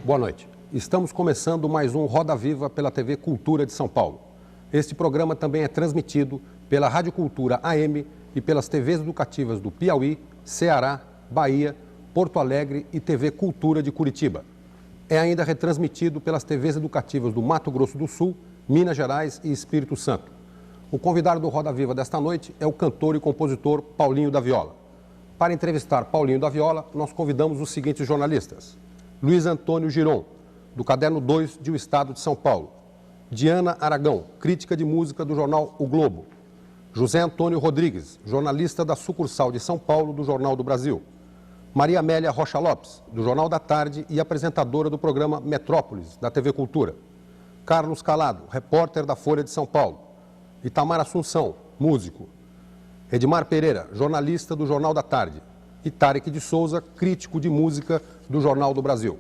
Boa noite. Estamos começando mais um Roda Viva pela TV Cultura de São Paulo. Este programa também é transmitido pela Rádio Cultura AM e pelas TVs educativas do Piauí, Ceará, Bahia, Porto Alegre e TV Cultura de Curitiba. É ainda retransmitido pelas TVs educativas do Mato Grosso do Sul, Minas Gerais e Espírito Santo. O convidado do Roda Viva desta noite é o cantor e compositor Paulinho da Viola. Para entrevistar Paulinho da Viola, nós convidamos os seguintes jornalistas: Luiz Antônio Giron, do Caderno 2 de O Estado de São Paulo; Diana Aragão, crítica de música do jornal O Globo; José Antônio Rodrigues, jornalista da sucursal de São Paulo do Jornal do Brasil; Maria Amélia Rocha Lopes, do Jornal da Tarde e apresentadora do programa Metrópolis, da TV Cultura; Carlos Calado, repórter da Folha de São Paulo; Itamar Assunção, músico; Edmar Pereira, jornalista do Jornal da Tarde; e Tarek de Souza, crítico de música do Jornal do Brasil.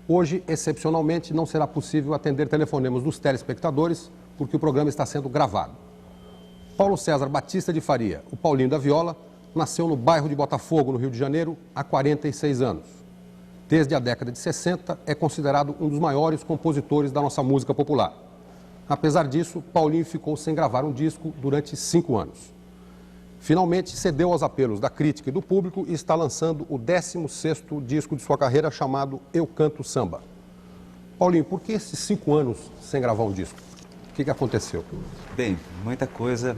Hoje, excepcionalmente, não será possível atender telefonemas dos telespectadores, porque o programa está sendo gravado. Paulo César Batista de Faria, o Paulinho da Viola, nasceu no bairro de Botafogo, no Rio de Janeiro, há 46 anos. Desde a década de 60, é considerado um dos maiores compositores da nossa música popular. Apesar disso, Paulinho ficou sem gravar um disco durante 5 anos. Finalmente, cedeu aos apelos da crítica e do público e está lançando o 16º disco de sua carreira, chamado Eu Canto Samba. Paulinho, por que esses 5 anos sem gravar um disco? O que aconteceu? Bem, muita coisa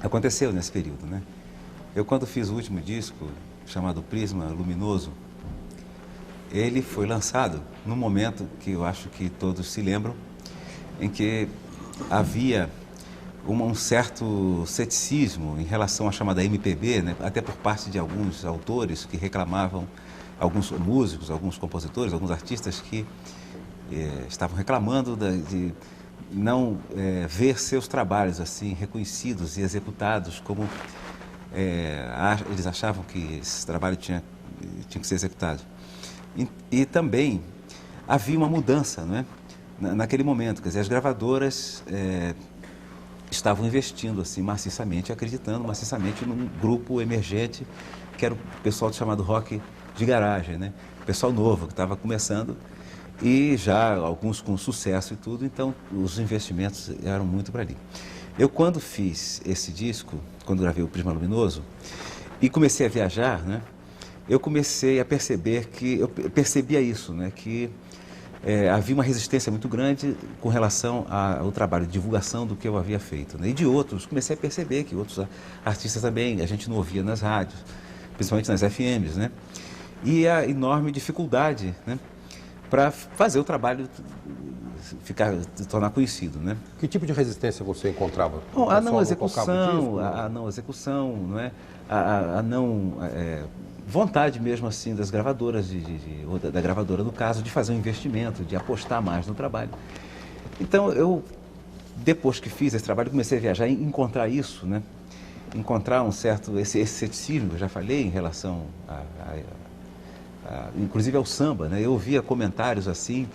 aconteceu nesse período, né? Eu, quando fiz o último disco, chamado Prisma Luminoso, ele foi lançado num momento que eu acho que todos se lembram, em que havia um certo ceticismo em relação à chamada MPB, né? Até por parte de alguns autores que reclamavam, alguns músicos, alguns compositores, alguns artistas que estavam reclamando de não ver seus trabalhos assim reconhecidos e executados como eles achavam que esse trabalho tinha que ser executado. E também havia uma mudança, não é? Naquele momento, quer dizer, as gravadoras estavam investindo assim maciçamente, acreditando maciçamente num grupo emergente, que era o pessoal chamado rock de garagem, né? Pessoal novo, que estava começando, e já alguns com sucesso e tudo, então os investimentos eram muito para ali. Eu, quando fiz esse disco, quando gravei o Prisma Luminoso, e comecei a viajar, né? Eu comecei a perceber que, eu percebia isso, né? Que havia uma resistência muito grande com relação ao trabalho de divulgação do que eu havia feito, né? E de outros, comecei a perceber que outros artistas também, a gente não ouvia nas rádios, principalmente nas FMs, né? E a enorme dificuldade, né? Para fazer o trabalho se tornar conhecido, né? Que tipo de resistência você encontrava? Bom, a não execução, a não execução, não é? A não vontade mesmo assim das gravadoras, ou da gravadora no caso, de fazer um investimento, de apostar mais no trabalho. Então eu, depois que fiz esse trabalho, comecei a viajar e encontrar isso, né? Encontrar um certo, esse ceticismo que eu já falei em relação inclusive ao samba, né? Eu ouvia comentários assim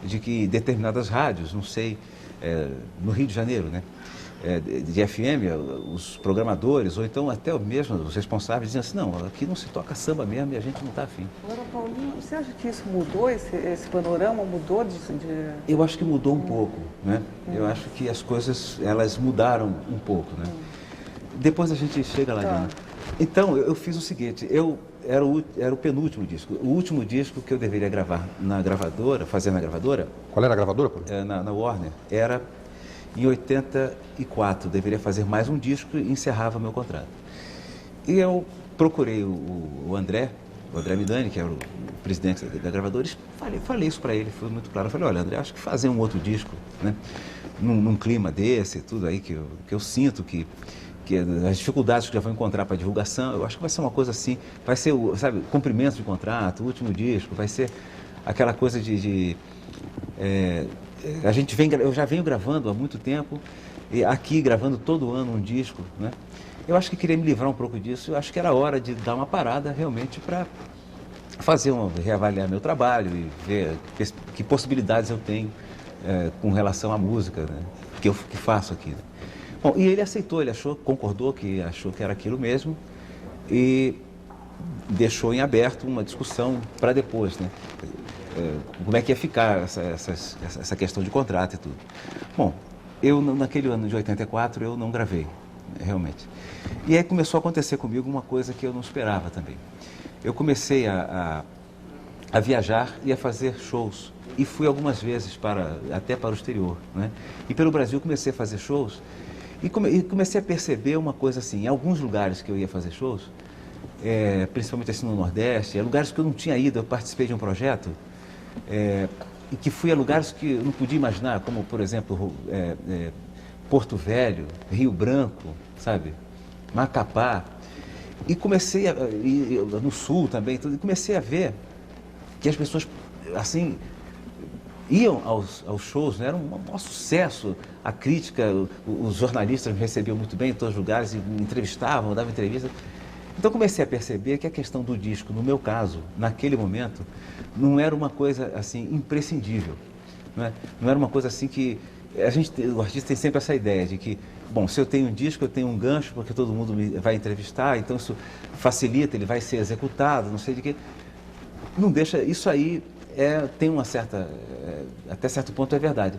de que determinadas rádios, não sei, no Rio de Janeiro, né? De FM, os programadores, ou então até mesmo os responsáveis, diziam assim, não, aqui não se toca samba mesmo e a gente não está afim. Agora, Paulinho, você acha que isso mudou, esse panorama mudou de... Eu acho que mudou um pouco, né? Eu acho que as coisas, elas mudaram um pouco, né? Depois a gente chega lá dentro. Então, eu fiz o seguinte, era o penúltimo disco, o último disco que eu deveria gravar na gravadora, fazer na gravadora. Qual era a gravadora, Paulinho? Na Warner, era em 84, deveria fazer mais um disco e encerrava meu contrato. E eu procurei o André Midani, que era o presidente da gravadora, e falei isso para ele, foi muito claro. Eu falei, olha, André, acho que fazer um outro disco, né, num clima desse, tudo aí que eu sinto que as dificuldades que já vou encontrar para divulgação, eu acho que vai ser uma coisa assim, vai ser, sabe, cumprimento de contrato, o último disco, vai ser aquela coisa eu já venho gravando há muito tempo, e aqui gravando todo ano um disco, né? Eu acho que queria me livrar um pouco disso, eu acho que era hora de dar uma parada realmente para reavaliar meu trabalho e ver que possibilidades eu tenho com relação à música, né, que faço aqui, né? Bom, e ele aceitou, ele concordou que achou que era aquilo mesmo e deixou em aberto uma discussão para depois, né? como é que ia ficar essa questão de contrato e tudo. Bom, naquele ano de 84 eu não gravei, realmente. E aí começou a acontecer comigo uma coisa que eu não esperava também. Eu comecei a viajar e a fazer shows. E fui algumas vezes até para o exterior, né? E pelo Brasil comecei a fazer shows e comecei a perceber uma coisa assim, em alguns lugares que eu ia fazer shows, principalmente assim no Nordeste, lugares que eu não tinha ido, eu participei de um projeto, e que fui a lugares que eu não podia imaginar, como por exemplo Porto Velho, Rio Branco, sabe, Macapá, e comecei no Sul também, tudo, e comecei a ver que as pessoas assim iam aos shows, né? Era um maior sucesso, a crítica, os jornalistas me recebiam muito bem em todos os lugares, e me entrevistavam, davam entrevistas. Então comecei a perceber que a questão do disco, no meu caso, naquele momento, não era uma coisa assim imprescindível, né? Não era uma coisa assim que o artista tem sempre essa ideia de que, bom, se eu tenho um disco, eu tenho um gancho, porque todo mundo me vai entrevistar, então isso facilita, ele vai ser executado, não sei de quê. Não deixa, isso aí tem uma certa, até certo ponto é verdade.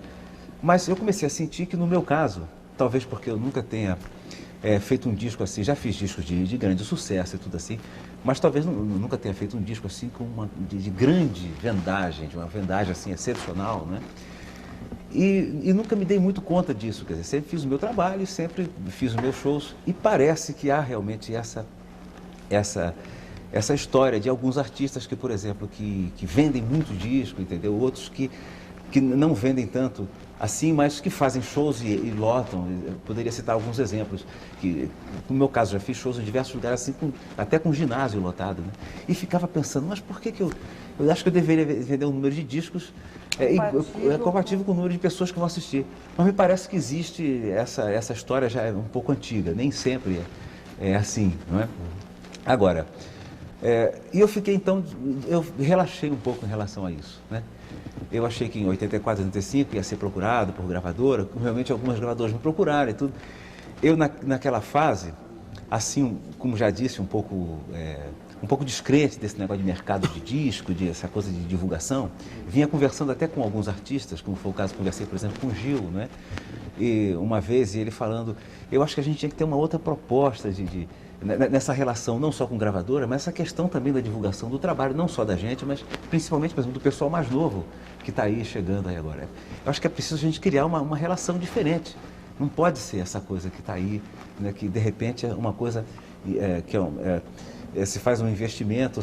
Mas eu comecei a sentir que no meu caso, talvez porque eu nunca tenha feito um disco assim, já fiz discos de grande sucesso e tudo assim, mas talvez nunca tenha feito um disco assim de grande vendagem, de uma vendagem assim excepcional, né? E nunca me dei muito conta disso, quer dizer, sempre fiz o meu trabalho, sempre fiz os meus shows e parece que há realmente essa história de alguns artistas que, por exemplo, que vendem muito disco, entendeu? Outros que não vendem tanto assim, mas que fazem shows e lotam. Eu poderia citar alguns exemplos. No meu caso, já fiz shows em diversos lugares, assim, até com ginásio lotado, né? E ficava pensando, mas por que eu acho que eu deveria vender um número de discos compatível com o número de pessoas que vão assistir. Mas me parece que existe essa história já é um pouco antiga, nem sempre é assim, não é? Agora, e eu fiquei então, eu relaxei um pouco em relação a isso, né? Eu achei que em 84, 85 ia ser procurado por gravadora, realmente algumas gravadoras me procuraram e tudo. Eu naquela fase, assim, como já disse, um pouco descrente desse negócio de mercado de disco, essa coisa de divulgação, vinha conversando até com alguns artistas, como foi o caso, conversei, por exemplo, com o Gil, né? E uma vez ele falando, eu acho que a gente tinha que ter uma outra proposta nessa relação, não só com gravadora, mas essa questão também da divulgação do trabalho, não só da gente, mas principalmente, por exemplo, do pessoal mais novo que está aí, chegando aí agora. Eu acho que é preciso a gente criar uma relação diferente. Não pode ser essa coisa que está aí, né, que de repente é uma coisa se faz um investimento,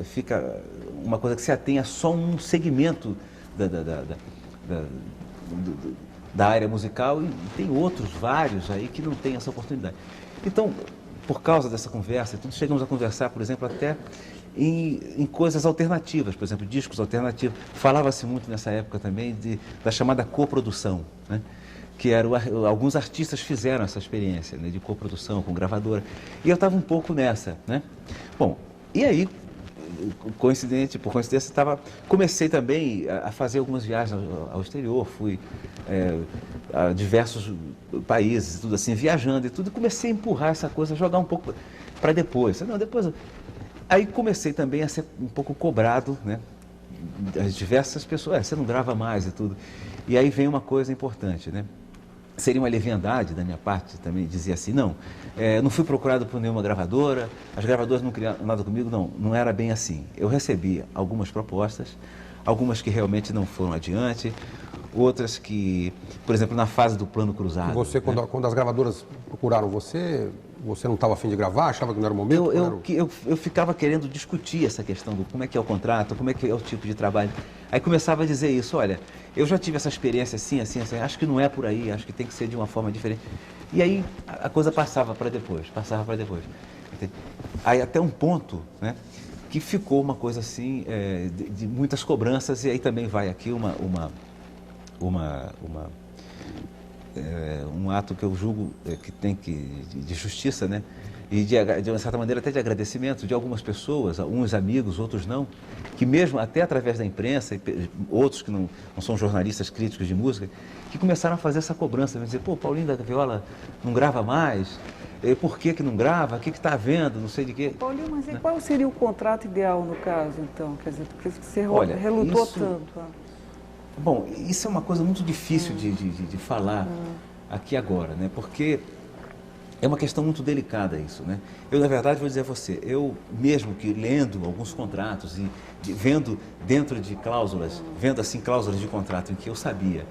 fica uma coisa que se atém a só um segmento da área musical e tem outros vários aí que não têm essa oportunidade. Então, por causa dessa conversa, então chegamos a conversar, por exemplo, até em coisas alternativas, por exemplo, discos alternativos. Falava-se muito nessa época também da chamada coprodução, né? Que alguns artistas fizeram essa experiência, né, de coprodução com gravadora. E eu estava um pouco nessa, né? Bom, e aí, por coincidência, comecei também a fazer algumas viagens ao exterior, fui a diversos países, tudo assim, viajando e tudo, e comecei a empurrar essa coisa, jogar um pouco para depois. Não, depois. Aí comecei também a ser um pouco cobrado, né? As diversas pessoas, você não grava mais e tudo. E aí vem uma coisa importante, né? Seria uma leviandade da minha parte também dizer assim, não fui procurado por nenhuma gravadora, as gravadoras não queriam nada comigo, não era bem assim. Eu recebi algumas propostas, algumas que realmente não foram adiante, outras que, por exemplo, na fase do plano cruzado. E você, né? quando as gravadoras procuraram você não estava a fim de gravar, achava que não era o momento? Eu ficava querendo discutir essa questão do como é que é o contrato, como é que é o tipo de trabalho. Aí começava a dizer isso, olha, eu já tive essa experiência assim, acho que não é por aí, acho que tem que ser de uma forma diferente. E aí a coisa passava para depois. Aí até um ponto, né, que ficou uma coisa assim, de muitas cobranças, e aí também vai aqui um ato que eu julgo que tem de justiça, né? e de uma certa maneira até de agradecimento de algumas pessoas, uns amigos, outros não, que mesmo até através da imprensa, outros que não são jornalistas críticos de música, que começaram a fazer essa cobrança, dizer, pô, Paulinho da Viola não grava mais, por que não grava, o que está havendo, não sei de quê. Paulinho, mas e qual seria o contrato ideal no caso, então? Quer dizer, porque você Olha, relutou isso, tanto. Bom, isso é uma coisa muito difícil de falar aqui agora, né? Porque é uma questão muito delicada isso, né? Eu, na verdade, vou dizer a você, eu mesmo que lendo alguns contratos e vendo dentro de cláusulas, vendo assim cláusulas de contrato em que eu sabia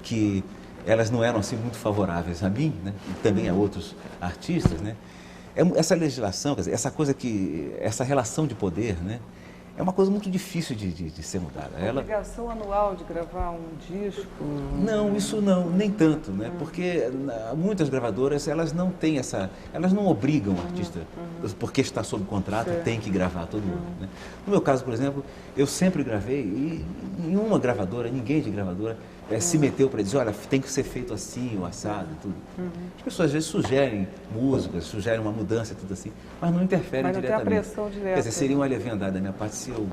que elas não eram assim muito favoráveis a mim, né? E também a outros artistas, né? Essa legislação, quer dizer, essa relação de poder, né? É uma coisa muito difícil de ser mudada. A obrigação anual de gravar um disco? Não, isso não, nem tanto, né? Porque muitas gravadoras, elas não têm elas não obrigam o artista, porque está sob contrato, tem que gravar todo ano, né? No meu caso, por exemplo, eu sempre gravei e nenhuma gravadora, ninguém de gravadora se meteu para dizer, olha, tem que ser feito assim, o assado e tudo. As pessoas às vezes sugerem músicas, sugerem uma mudança e tudo assim, mas não interferem diretamente. Mas não tem a pressão direta. Quer dizer, seria uma leviandade da minha parte se eu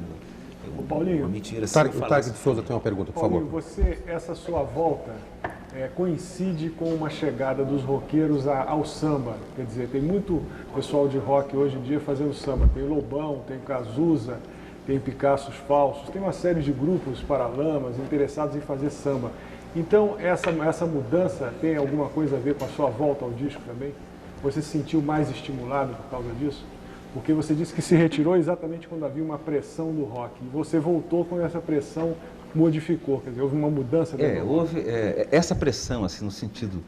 Paulinho, uma mentira. O Tarek de Souza tem uma pergunta, por favor. Paulinho, essa sua volta coincide com uma chegada dos roqueiros ao samba. Quer dizer, tem muito pessoal de rock hoje em dia fazendo samba. Tem o Lobão, tem o Cazuza, tem Picassos Falsos, tem uma série de grupos paralamas interessados em fazer samba. Então, essa mudança tem alguma coisa a ver com a sua volta ao disco também? Você se sentiu mais estimulado por causa disso? Porque você disse que se retirou exatamente quando havia uma pressão do rock. E você voltou quando essa pressão modificou. Quer dizer, houve uma mudança dentro do rock. Houve essa pressão, assim, no sentido...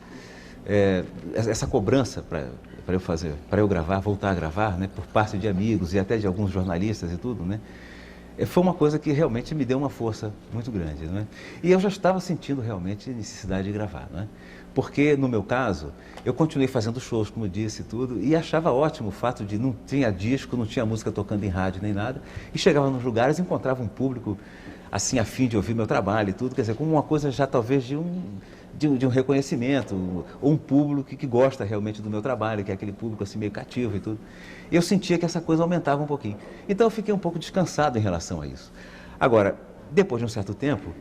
essa cobrança para eu fazer, para eu gravar, voltar a gravar, né, por parte de amigos e até de alguns jornalistas e tudo, né? Foi uma coisa que realmente me deu uma força muito grande, né? E eu já estava sentindo realmente necessidade de gravar, né? Porque, no meu caso, eu continuei fazendo shows, como eu disse, e tudo, e achava ótimo o fato de não tinha disco, não tinha música tocando em rádio nem nada, e chegava nos lugares e encontrava um público, assim, a fim de ouvir meu trabalho e tudo, quer dizer, como uma coisa já talvez de um reconhecimento, ou um público que gosta realmente do meu trabalho, que é aquele público assim meio cativo e tudo. E eu sentia que essa coisa aumentava um pouquinho. Então eu fiquei um pouco descansado em relação a isso. Agora, depois de um certo tempo,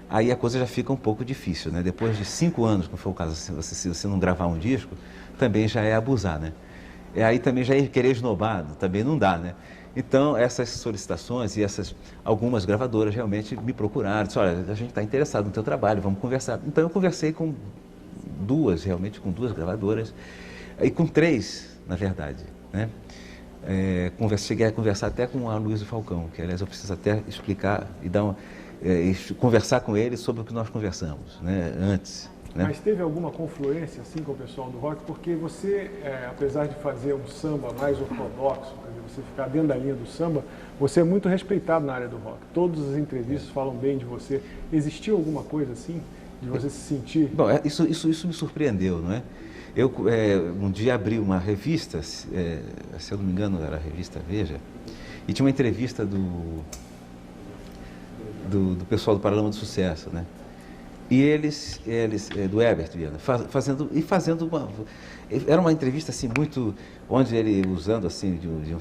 aí a coisa já fica um pouco difícil, né? Depois de 5 anos, como foi o caso, se você não gravar um disco, também já é abusar, né? E aí também já é querer esnobar, também não dá, né? Então, essas solicitações e algumas gravadoras realmente me procuraram, disse, olha, a gente está interessado no teu trabalho, vamos conversar. Então, eu conversei com duas gravadoras, e com 3, na verdade, né? Cheguei a conversar até com a Luísa Falcão, que, aliás, eu preciso até explicar e conversar com ele sobre o que nós conversamos, né, antes. Né? Mas teve alguma confluência assim com o pessoal do rock? Porque você, apesar de fazer um samba mais ortodoxo, quer dizer, você ficar dentro da linha do samba, você é muito respeitado na área do rock. Todas as entrevistas falam bem de você. Existiu alguma coisa assim, de você se sentir... Bom, isso me surpreendeu, não é? Eu um dia abri uma revista, se eu não me engano era a revista Veja, e tinha uma entrevista do pessoal do Paralama do Sucesso, né? E eles do Herbert Viana, fazendo era uma entrevista assim muito, onde ele usando assim de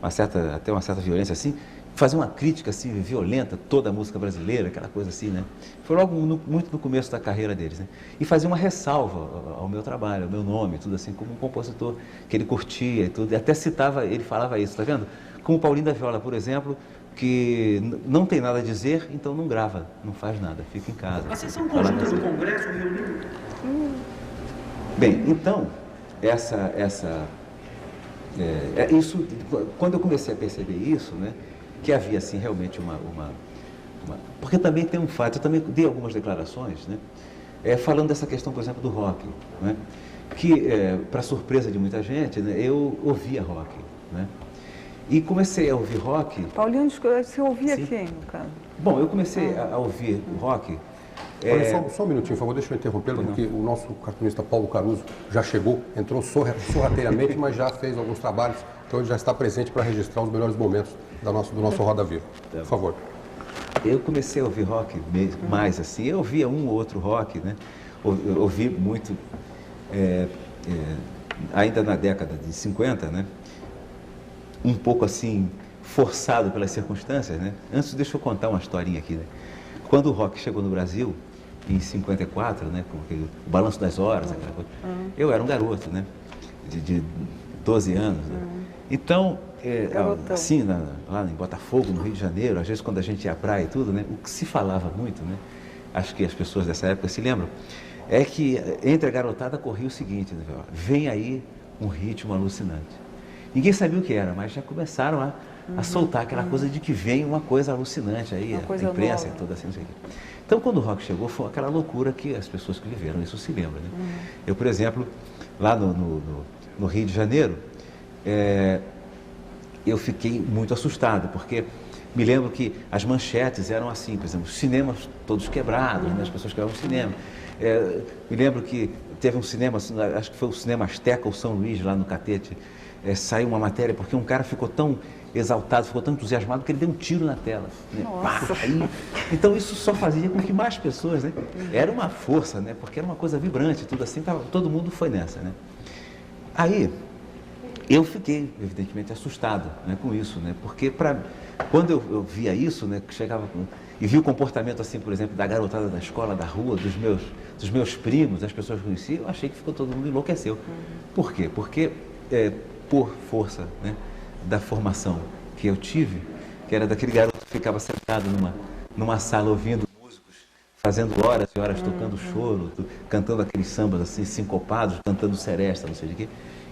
até uma certa violência assim, fazia uma crítica assim violenta toda a música brasileira, aquela coisa assim, né? Foi logo muito no começo da carreira deles, né? E fazia uma ressalva ao meu trabalho, ao meu nome, tudo assim, como um compositor que ele curtia e tudo, e até citava, ele falava isso, tá vendo? Como o Paulinho da Viola, por exemplo, que não tem nada a dizer, então não grava, não faz nada, fica em casa. A sessão conjunta do Congresso reuniu... Bem, então, isso, quando eu comecei a perceber isso, né, que havia assim realmente porque também tem um fato, eu também dei algumas declarações, né, falando dessa questão, por exemplo, do rock, né, que, para surpresa de muita gente, né, eu ouvia rock, né, e comecei a ouvir rock... Paulinho, você ouvia Sim. quem, no caso? Bom, eu comecei a ouvir rock... Olha, só um minutinho, por favor, deixa eu interrompê-lo, porque o nosso cartunista Paulo Caruso já chegou, entrou sorrateiramente, mas já fez alguns trabalhos, então ele já está presente para registrar os melhores momentos do nosso Roda Viva. Por favor. Eu comecei a ouvir rock mais assim, eu ouvia um ou outro rock, né? Eu ouvi muito ainda na década de 50, né? Um pouco assim, forçado pelas circunstâncias, né? Antes, deixa eu contar uma historinha aqui, né? Quando o rock chegou no Brasil, em 54, né? Com o Balanço das Horas, aquela coisa, eu era um garoto, né? De 12 anos, né? Então, assim, lá em Botafogo, no Rio de Janeiro, às vezes quando a gente ia à praia e tudo, né? O que se falava muito, né? Acho que as pessoas dessa época se lembram, é que entre a garotada corria o seguinte, né? Vem aí um ritmo alucinante. Ninguém sabia o que era, mas já começaram a soltar aquela coisa de que vem uma coisa alucinante aí, a imprensa toda assim, não sei o quê. Então, quando o rock chegou, foi aquela loucura que as pessoas que viveram isso se lembram, né? Eu, por exemplo, lá no Rio de Janeiro, eu fiquei muito assustado, porque me lembro que as manchetes eram assim, por exemplo, os cinemas todos quebrados, né? As pessoas quebravam o cinema. Me lembro que teve um cinema, acho que foi o Cinema Azteca ou São Luís, lá no Catete, saiu uma matéria, porque um cara ficou tão exaltado, ficou tão entusiasmado que ele deu um tiro na tela. Né? Pá, então isso só fazia com que mais pessoas, né? Era uma força, né? Porque era uma coisa vibrante, tudo assim, todo mundo foi nessa, né? Aí, eu fiquei, evidentemente, assustado, né, com isso, né? Porque quando eu via isso, né, que chegava e vi o comportamento, assim, por exemplo, da garotada da escola, da rua, dos meus primos, das pessoas que eu conhecia, eu achei que todo mundo enlouqueceu. Por quê? Porque, por força, né, da formação que eu tive, que era daquele garoto que ficava sentado numa sala ouvindo músicos, fazendo horas e horas tocando choro, cantando aqueles sambas assim, sincopados, cantando seresta, não sei de quê.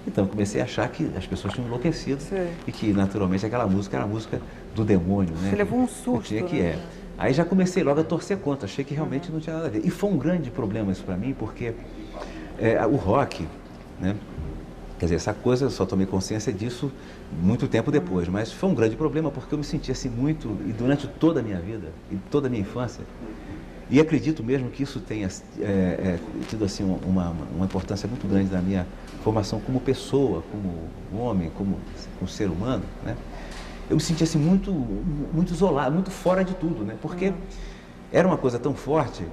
Então, comecei a achar que as pessoas tinham enlouquecido. Sim. E que, naturalmente, aquela música era a música do demônio, né? Você levou um susto, né? Aí já comecei logo a torcer contra, achei que realmente não tinha nada a ver. E foi um grande problema isso para mim, porque o rock, né? Quer dizer, essa coisa, eu só tomei consciência disso muito tempo depois, mas foi um grande problema porque eu me sentia assim muito, e durante toda a minha vida, e toda a minha infância, e acredito mesmo que isso tenha tido assim uma importância muito grande na minha formação como pessoa, como homem, como ser humano, né? Eu me sentia assim muito isolado, muito fora de tudo, né? Porque era uma coisa tão forte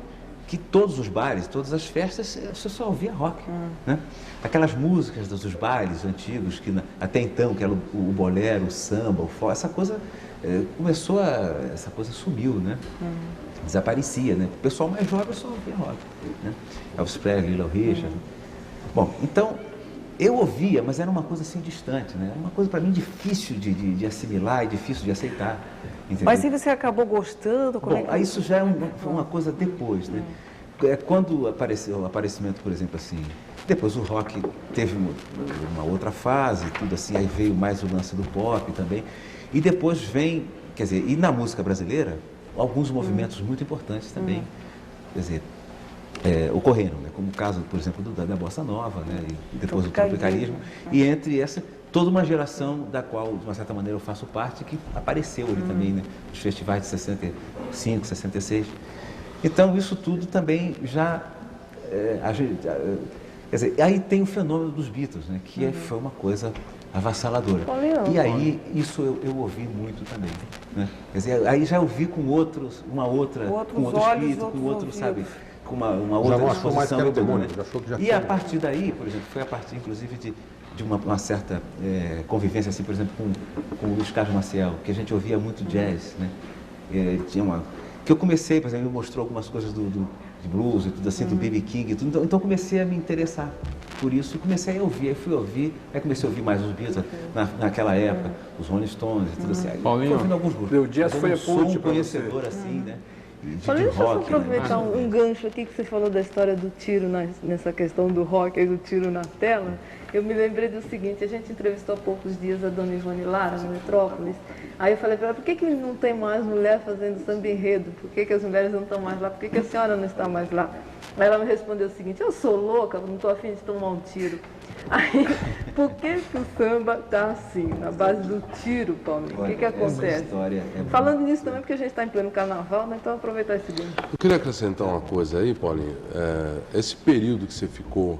que todos os bares, todas as festas, você só ouvia rock, né? Aquelas músicas dos bailes antigos, que até então, que era o bolero, o samba, o forró, essa coisa essa coisa sumiu, né? Desaparecia, né? O pessoal mais jovem só ouvia rock, né? Elvis Presley, Little Richard. Bom, então, eu ouvia, mas era uma coisa assim distante, né? Era uma coisa para mim difícil de assimilar e difícil de aceitar. Entendeu? Mas aí você acabou gostando? Bom, isso já foi uma coisa depois, né? Quando apareceu o aparecimento, por exemplo, assim, depois o rock teve uma outra fase, tudo assim, aí veio mais o lance do pop também, e depois vem, quer dizer, e na música brasileira, alguns movimentos muito importantes também, quer dizer, ocorreram, né? Como o caso, por exemplo, da Bossa Nova, né? E depois do tropicalismo, e entre essa, toda uma geração da qual, de uma certa maneira, eu faço parte, que apareceu ali também, né? Nos festivais de 65, 66. Então, isso tudo também já... quer dizer, aí tem o fenômeno dos Beatles, né? Que foi uma coisa avassaladora. E aí, isso eu ouvi muito também, né? Quer dizer, aí já ouvi com outro espírito, com outro, sabe... Com uma outra disposição muito grande. E a partir daí, por exemplo, foi a partir, inclusive, de uma certa convivência, assim, por exemplo, com o Luiz Carlos Maciel, que a gente ouvia muito jazz, né? Que eu comecei, por exemplo, ele mostrou algumas coisas de blues e tudo assim, do B.B. King e tudo, então comecei a me interessar por isso, comecei a ouvir, aí comecei a ouvir mais os Beatles, naquela época, os Rolling Stones e tudo assim, aí Paulinho, ouvindo alguns grupos. o jazz foi a ponte para conhecedor assim, né? Deixa eu só rock, aproveitar né? um gancho aqui que você falou da história do tiro, nessa questão do rock e do tiro na tela. Eu me lembrei do seguinte, a gente entrevistou há poucos dias a dona Ivone Lara, no Metrópolis. Aí eu falei para ela, por que não tem mais mulher fazendo samba enredo? Por que as mulheres não estão mais lá? Por que a senhora não está mais lá? Aí ela me respondeu o seguinte, eu sou louca, não estou afim de tomar um tiro. Aí, por que o samba está assim, na base do tiro, Paulinho? O que acontece? Falando nisso também, porque a gente está em pleno carnaval, né? Então aproveitar esse gancho. Eu queria acrescentar uma coisa aí, Paulinho. Esse período que você ficou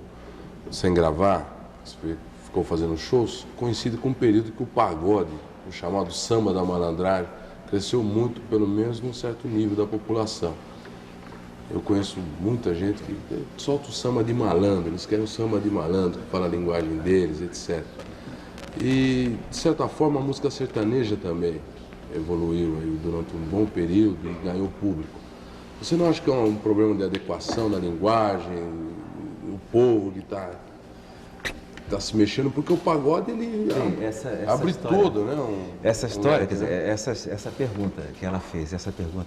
sem gravar, você ficou fazendo shows, coincide com um período que o pagode, o chamado samba da malandragem, cresceu muito, pelo menos num certo nível da população. Eu conheço muita gente que solta o samba de malandro, eles querem o samba de malandro, que fala a linguagem deles, etc. E, de certa forma, a música sertaneja também evoluiu aí durante um bom período e ganhou público. Você não acha que é um problema de adequação na linguagem, o povo que está se mexendo? Porque o pagode, ele abre história, todo, né? Essa história, quer dizer, essa pergunta que ela fez, essa pergunta,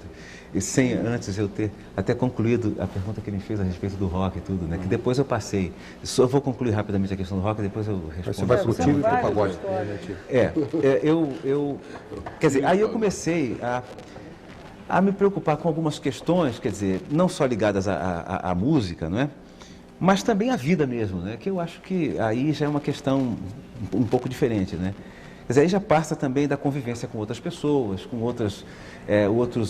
e sem antes eu ter até concluído a pergunta que ele fez a respeito do rock e tudo, né? Que depois eu passei, só vou concluir rapidamente a questão do rock, depois eu respondo. Você vai pro tiro e pro pagode. Quer dizer, aí eu comecei a me preocupar com algumas questões, quer dizer, não só ligadas à música, não é? Mas também a vida mesmo, né? Que eu acho que aí já é uma questão um pouco diferente, né? Quer dizer, aí já passa também da convivência com outras pessoas, com outros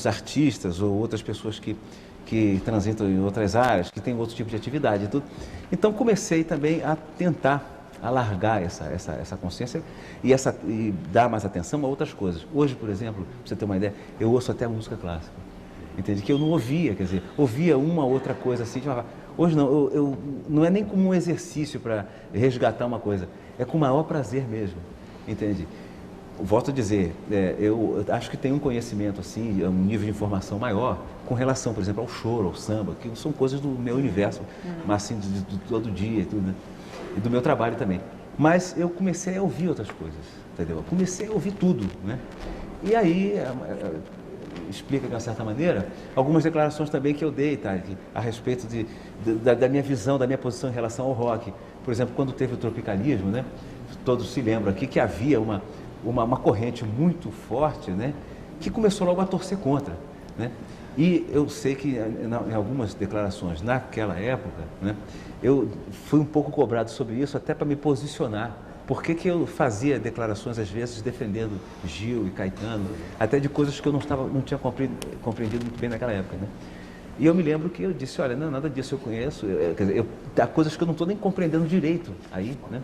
artistas ou outras pessoas que transitam em outras áreas, que têm outro tipo de atividade e tudo. Então comecei também a tentar alargar essa consciência e dar mais atenção a outras coisas. Hoje, por exemplo, para você ter uma ideia, eu ouço até música clássica. Entende? Que eu não ouvia, quer dizer, ouvia uma outra coisa assim, hoje não, não é nem como um exercício para resgatar uma coisa, é com o maior prazer mesmo, entende? Volto a dizer, eu acho que tem um conhecimento assim, um nível de informação maior com relação, por exemplo, ao choro, ao samba, que são coisas do meu universo, mas assim, de todo dia e tudo, né? E do meu trabalho também. Mas eu comecei a ouvir outras coisas, entendeu? Eu comecei a ouvir tudo, né? E aí explica de uma certa maneira algumas declarações também que eu dei, tá, a respeito da minha visão, da minha posição em relação ao rock. Por exemplo, quando teve o tropicalismo, né, todos se lembram aqui que havia uma corrente muito forte, né, que começou logo a torcer contra, né? E eu sei que em algumas declarações naquela época, né, eu fui um pouco cobrado sobre isso até para me posicionar. Por que eu fazia declarações, às vezes, defendendo Gil e Caetano, até de coisas que eu não tinha compreendido muito bem naquela época, né? E eu me lembro que eu disse, olha, não, nada disso eu conheço, quer dizer, há coisas que eu não estou nem compreendendo direito aí, né?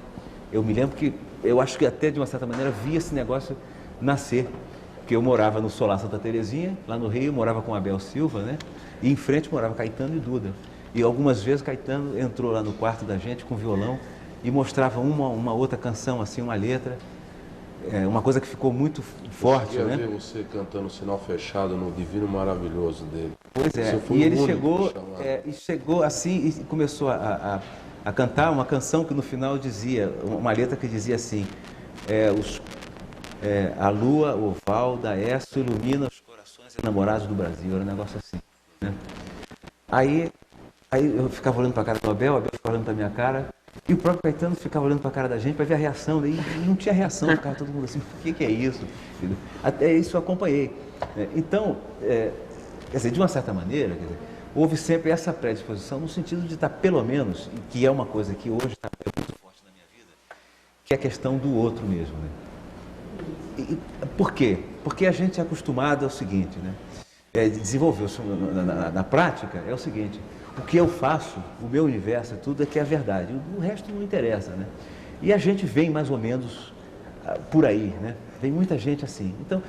Eu me lembro que, eu acho que até de uma certa maneira, vi esse negócio nascer, porque eu morava no Solar Santa Terezinha, lá no Rio, morava com Abel Silva, né? E em frente morava Caetano e Duda. E algumas vezes Caetano entrou lá no quarto da gente com violão, e mostrava uma outra canção, assim, uma letra, uma coisa que ficou muito forte, né? Eu ver você cantando Sinal Fechado no Divino Maravilhoso dele. Pois é, e ele chegou assim e começou a cantar uma canção que no final dizia, uma letra que dizia assim, a lua oval da Écio ilumina os corações enamorados do Brasil, era um negócio assim, né? Aí eu ficava olhando para a cara do Abel ficava olhando para a minha cara, e o próprio Caetano ficava olhando para a cara da gente para ver a reação, e não tinha reação, ficava todo mundo assim, o que é isso? Até isso eu acompanhei. Então, quer dizer, de uma certa maneira, quer dizer, houve sempre essa predisposição no sentido de estar, pelo menos, que é uma coisa que hoje está muito forte na minha vida, que é a questão do outro mesmo, né? E por quê? Porque a gente é acostumado ao seguinte, né? Desenvolveu na prática, é o seguinte: o que eu faço, o meu universo, tudo é que é a verdade, o resto não interessa, né? E a gente vem mais ou menos por aí, né? Vem muita gente assim. Então,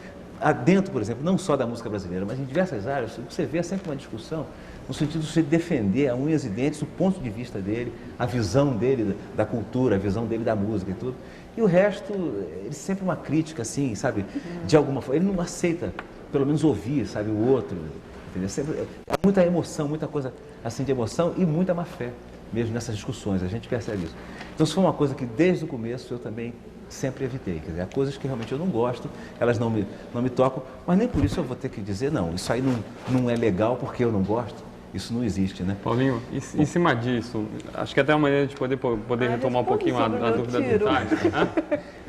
dentro, por exemplo, não só da música brasileira, mas em diversas áreas, você vê sempre uma discussão no sentido de você defender a unhas e dentes o ponto de vista dele, a visão dele da cultura, a visão dele da música e tudo. E o resto, ele sempre uma crítica assim, sabe? De alguma forma, ele não aceita, pelo menos ouvir, sabe, o outro. Entendeu? Sempre, há muita emoção, muita coisa assim de emoção e muita má fé mesmo nessas discussões, a gente percebe isso. Então, isso foi uma coisa que desde o começo eu também sempre evitei, quer dizer, há coisas que realmente eu não gosto, elas não me tocam, mas nem por isso eu vou ter que dizer, não, isso aí não é legal porque eu não gosto. Isso não existe, né? Paulinho, em cima disso, acho que até uma maneira de poder retomar um pouquinho a dúvida do Tati.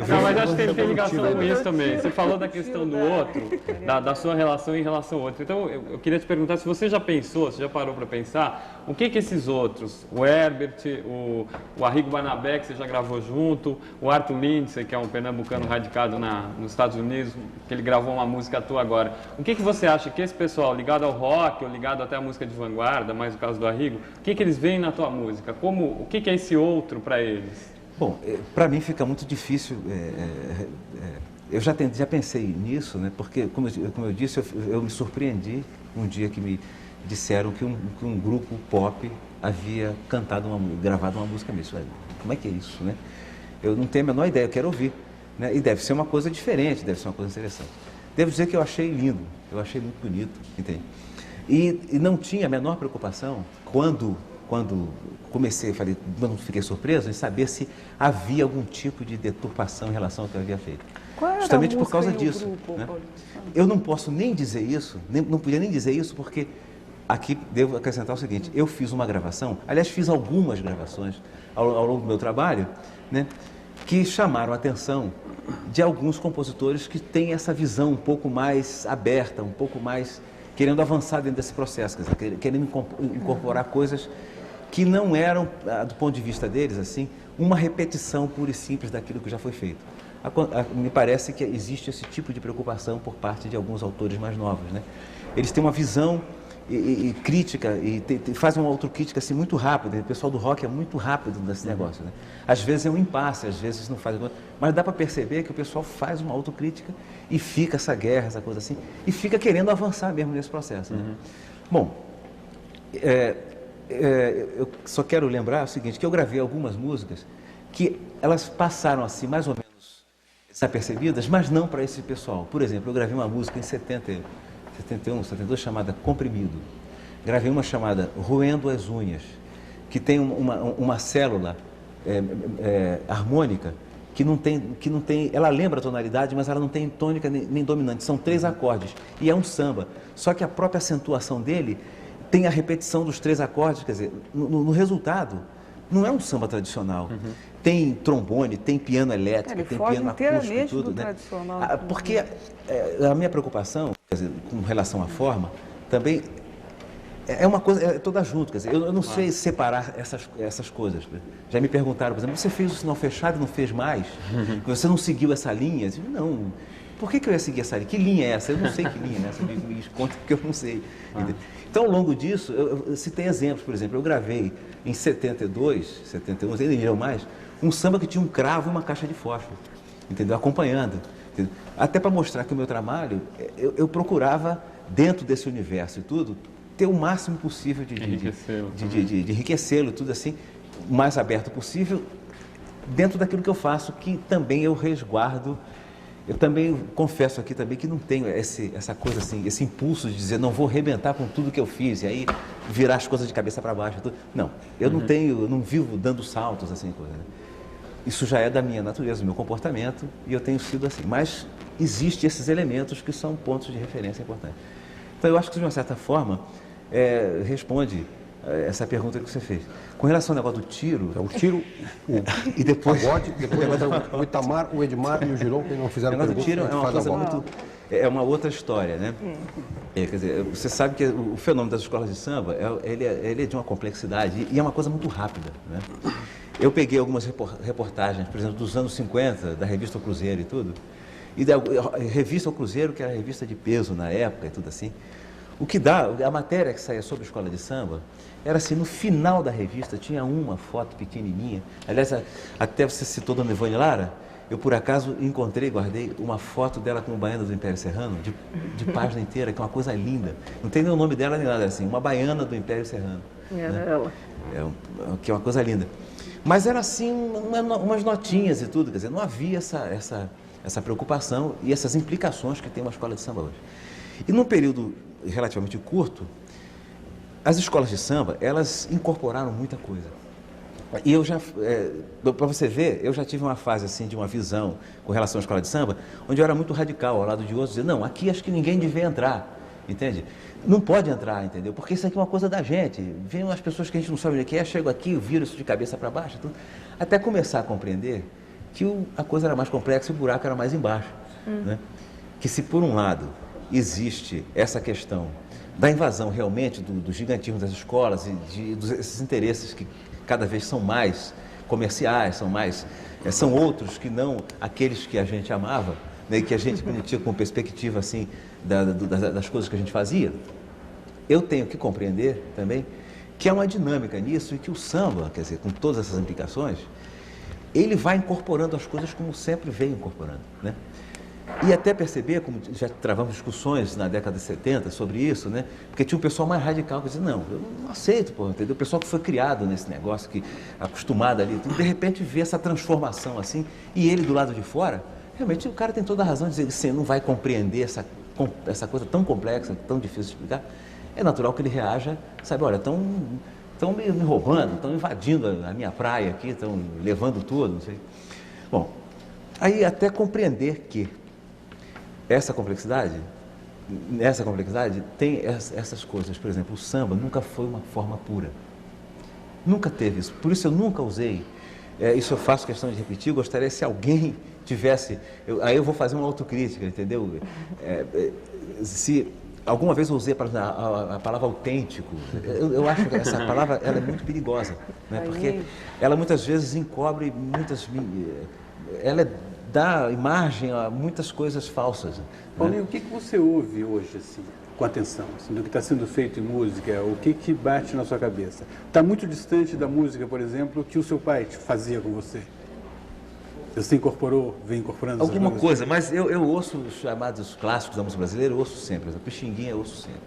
Não, mas acho que tem ligação com isso também. Você falou da questão do outro, da sua relação em relação ao outro. Então, eu queria te perguntar se você já pensou, se já parou para pensar, o que esses outros, o Herbert, o Arrigo Barnabé, que você já gravou junto, o Arthur Lindsay, que é um pernambucano radicado nos Estados Unidos, que ele gravou uma música tua agora. O que você acha que esse pessoal, ligado ao rock, ou ligado até à música de vanguarda, mais no caso do Arrigo, o que eles veem na tua música? O que é esse outro para eles? Bom, para mim fica muito difícil, eu já pensei nisso, né? Porque, como eu disse, eu me surpreendi um dia que disseram que um grupo pop havia gravado uma música mesmo. Como é que é isso, né? Eu não tenho a menor ideia, eu quero ouvir, né? E deve ser uma coisa diferente, deve ser uma coisa interessante. Devo dizer que eu achei lindo, eu achei muito bonito, entende? E não tinha a menor preocupação quando comecei, não fiquei surpreso em saber se havia algum tipo de deturpação em relação ao que eu havia feito. Qual era justamente a por causa música e o disso. grupo, Né? Paulo? Eu não posso nem dizer isso, não podia nem dizer isso, porque aqui devo acrescentar o seguinte: eu fiz uma gravação, aliás, fiz algumas gravações ao longo do meu trabalho, né, que chamaram a atenção de alguns compositores que têm essa visão um pouco mais aberta, um pouco mais querendo avançar dentro desse processo, quer dizer, querendo incorporar coisas que não eram, do ponto de vista deles, assim, uma repetição pura e simples daquilo que já foi feito. Me parece que existe esse tipo de preocupação por parte de alguns autores mais novos, né? Eles têm uma visão e crítica, e fazem uma autocrítica assim, muito rápida. O pessoal do rock é muito rápido nesse negócio, né? Às vezes é um impasse, às vezes não faz... Mas dá para perceber que o pessoal faz uma autocrítica e fica essa guerra, essa coisa assim, e fica querendo avançar mesmo nesse processo, né? Bom, eu só quero lembrar o seguinte, que eu gravei algumas músicas que elas passaram assim, mais ou menos desapercebidas, mas não para esse pessoal. Por exemplo, eu gravei uma música em 71, 72, chamada Comprimido. Gravei uma chamada Roendo as Unhas, que tem uma célula harmônica que não tem, ela lembra a tonalidade, mas ela não tem tônica nem dominante, são 3 acordes, e é um samba. Só que a própria acentuação dele tem a repetição dos 3 acordes, quer dizer, no resultado, não é um samba tradicional. Tem trombone, tem piano elétrico, tem piano acústico e tudo, né? Porque a minha preocupação, quer dizer, com relação à forma, também é uma coisa, é toda junto, quer dizer, eu não sei separar essas coisas. Já me perguntaram, por exemplo, você fez o sinal fechado e não fez mais? Você não seguiu essa linha? Eu digo, não. Por que eu ia seguir essa linha? Que linha é essa? Eu não sei que linha é essa, me conta porque eu não sei. Então, ao longo disso, eu citei exemplos, por exemplo, eu gravei em 72, 71, ainda dirão mais, um samba que tinha um cravo e uma caixa de fósforo, entendeu? Acompanhando. Entendeu? Até para mostrar que o meu trabalho, eu procurava, dentro desse universo e tudo, ter o máximo possível de enriquecê-lo, tudo assim, o mais aberto possível, dentro daquilo que eu faço, que também eu resguardo. Eu também confesso aqui também que não tenho essa coisa assim, esse impulso de dizer não vou arrebentar com tudo que eu fiz e aí virar as coisas de cabeça para baixo. Tudo. Não, eu não vivo dando saltos assim, coisa, né? Isso já é da minha natureza, do meu comportamento, e eu tenho sido assim. Mas existem esses elementos que são pontos de referência importantes. Então eu acho que de uma certa forma responde essa pergunta que você fez. Com relação ao negócio do tiro... É o tiro, e depois... Pagode, depois o Itamar, o Edmar e o Girão, que não fizeram pergunta. O tiro é uma coisa muito... É uma outra história, né? Quer dizer, você sabe que o fenômeno das escolas de samba, ele é de uma complexidade e é uma coisa muito rápida, né? Eu peguei algumas reportagens, por exemplo, dos anos 50, da revista O Cruzeiro e tudo, e da revista O Cruzeiro, que era a revista de peso na época e tudo assim. O que dá, a matéria que saía sobre a escola de samba, era assim, no final da revista tinha uma foto pequenininha. Aliás, até você citou Dona Ivone Lara, eu por acaso guardei uma foto dela com o baiana do Império Serrano, de página inteira, que é uma coisa linda. Não tem nem o nome dela nem nada, assim, uma baiana do Império Serrano. Era né? ela. Que é uma coisa linda. Mas era assim, umas notinhas e tudo, quer dizer, não havia essa preocupação e essas implicações que tem uma escola de samba hoje. E num período relativamente curto, as escolas de samba, elas incorporaram muita coisa. E eu já, para você ver, eu já tive uma fase assim de uma visão com relação à escola de samba, onde eu era muito radical, ao lado de outros, dizer, não, aqui acho que ninguém devia entrar, entende? Não pode entrar, entendeu? Porque isso aqui é uma coisa da gente. Vem umas pessoas que a gente não sabe o que é, chegam aqui, viram isso de cabeça para baixo, tudo. Até começar a compreender que a coisa era mais complexa e o buraco era mais embaixo, né? Que se por um lado existe essa questão da invasão realmente do gigantismo das escolas e desses interesses que cada vez são mais comerciais, são outros que não aqueles que a gente amava, né, que a gente tinha com perspectiva assim das coisas que a gente fazia. Eu tenho que compreender também que há uma dinâmica nisso e que o samba, quer dizer, com todas essas implicações, ele vai incorporando as coisas como sempre veio incorporando, né? E até perceber, como já travamos discussões na década de 70 sobre isso, né? Porque tinha um pessoal mais radical que dizia, não, eu não aceito, pô, entendeu? O pessoal que foi criado nesse negócio, que acostumado ali, de repente vê essa transformação assim, e ele do lado de fora, realmente o cara tem toda a razão de dizer que você não vai compreender essa coisa tão complexa, tão difícil de explicar. É natural que ele reaja, sabe, olha, estão me roubando, estão invadindo a minha praia aqui, estão levando tudo, não sei. Bom, aí até compreender que nessa complexidade tem essas coisas. Por exemplo, o samba nunca foi uma forma pura. Nunca teve isso. Por isso eu nunca usei. Isso eu faço questão de repetir. Gostaria se alguém tivesse... aí eu vou fazer uma autocrítica, entendeu? Se alguma vez eu usei a palavra autêntico, eu acho que essa palavra ela é muito perigosa, né? Porque ela muitas vezes encobre ela dá margem a muitas coisas falsas. Paulinho, né? o que você ouve hoje, assim, com atenção, assim, do que está sendo feito em música? O que bate na sua cabeça? Está muito distante da música, por exemplo, que o seu pai fazia com você? Você incorporou, vem incorporando alguma coisa, mas eu ouço os chamados clássicos da música brasileira, eu ouço sempre. A Pixinguinha eu ouço sempre.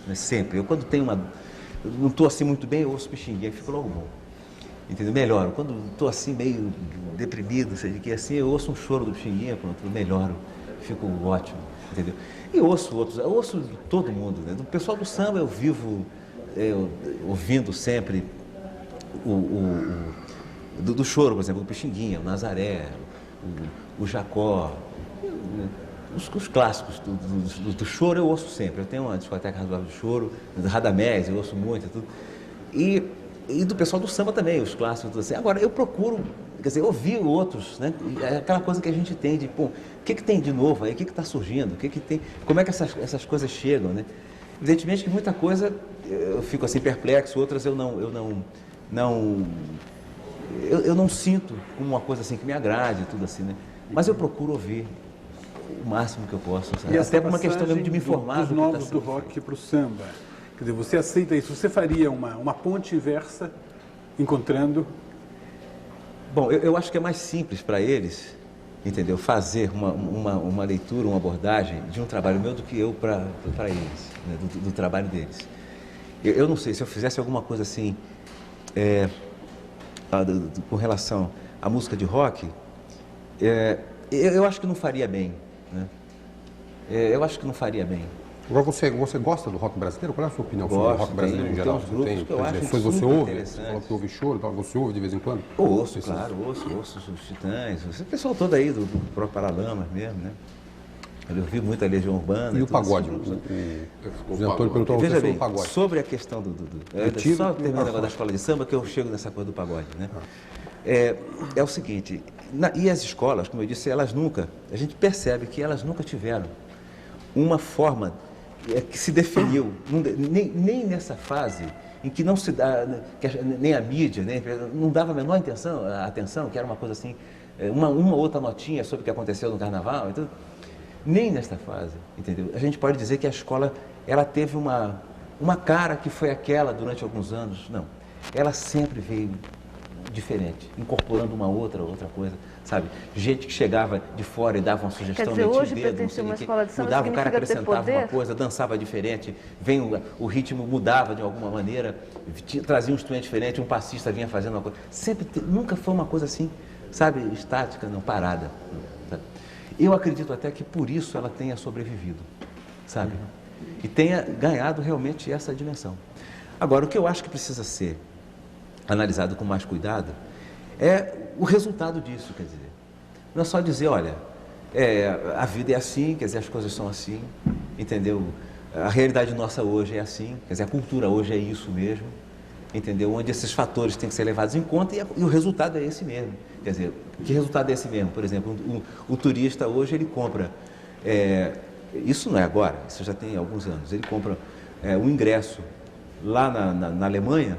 Né? Sempre. Eu quando tenho não estou assim muito bem, eu ouço Pixinguinha, fico logo bom. Entendeu? Melhoro. Quando estou assim meio deprimido, sei de que assim, eu ouço um choro do Pixinguinha, pronto, eu melhoro, fico ótimo, entendeu? E ouço outros, eu ouço todo mundo, né? Do pessoal do samba eu vivo ouvindo sempre do choro, por exemplo, do Pixinguinha, o Nazaré, o Jacó, os clássicos do choro eu ouço sempre. Eu tenho uma discoteca razoável de choro, do Radamés, eu ouço muito, tudo. E do pessoal do samba também, os clássicos, tudo assim. Agora, eu procuro, quer dizer, ouvir outros, né? É aquela coisa que a gente tem de, pô, o que tem de novo aí, o que está surgindo, o que tem, como é que essas coisas chegam, né? Evidentemente que muita coisa eu fico assim perplexo, outras eu não sinto como uma coisa assim que me agrade, tudo assim, né? Mas eu procuro ouvir o máximo que eu posso, sabe? E até por uma questão mesmo de me informar dos novos do rock para o samba. Quer dizer, você aceita isso? Você faria uma ponte inversa, encontrando? Bom, eu acho que é mais simples para eles, entendeu? Fazer uma leitura, uma abordagem de um trabalho meu do que eu para eles, né? do trabalho deles. Eu não sei, se eu fizesse alguma coisa assim, com relação à música de rock, eu acho que não faria bem, né? Eu acho que não faria bem. Agora, você gosta do rock brasileiro? Qual é a sua opinião sobre o rock brasileiro em geral? Tem uns grupos que eu acho você ouve? interessantes. Você falou que ouve choro, você ouve de vez em quando? Ouço, claro, ouço os Titãs, o pessoal todo aí do próprio Paralamas mesmo, né? Eu ouvi muito a Legião Urbana. E o pagode? O Antônio perguntou a você sobre o pagode. Sobre a questão só terminar o negócio da escola de samba que eu chego nessa coisa do pagode, né? É o seguinte, e as escolas, como eu disse, a gente percebe que elas nunca tiveram uma forma que se definiu, nem nessa fase em que não se dá, nem a mídia, não dava a menor atenção, que era uma coisa assim, uma outra notinha sobre o que aconteceu no carnaval, então, nem nesta fase, entendeu? A gente pode dizer que a escola, ela teve uma cara que foi aquela durante alguns anos, não, ela sempre veio diferente, incorporando uma outra coisa, sabe? Gente que chegava de fora e dava uma sugestão, quer dizer, hoje pertencer a uma escola de samba mudava, o cara acrescentava ter poder? uma coisa, dançava diferente, o ritmo mudava de alguma maneira, trazia um instrumento diferente, um passista vinha fazendo uma coisa. Nunca foi uma coisa assim, sabe, estática, não, parada. Sabe? Eu acredito até que por isso ela tenha sobrevivido, sabe? E tenha ganhado realmente essa dimensão. Agora, o que eu acho que precisa ser analisado com mais cuidado é o resultado disso, quer dizer. Não é só dizer, olha, a vida é assim, quer dizer, as coisas são assim, entendeu? A realidade nossa hoje é assim, quer dizer, a cultura hoje é isso mesmo, entendeu? Onde esses fatores têm que ser levados em conta e o resultado é esse mesmo. Quer dizer, que resultado é esse mesmo? Por exemplo, o turista hoje, ele compra, isso não é agora, isso já tem alguns anos, ele compra um ingresso lá na Alemanha.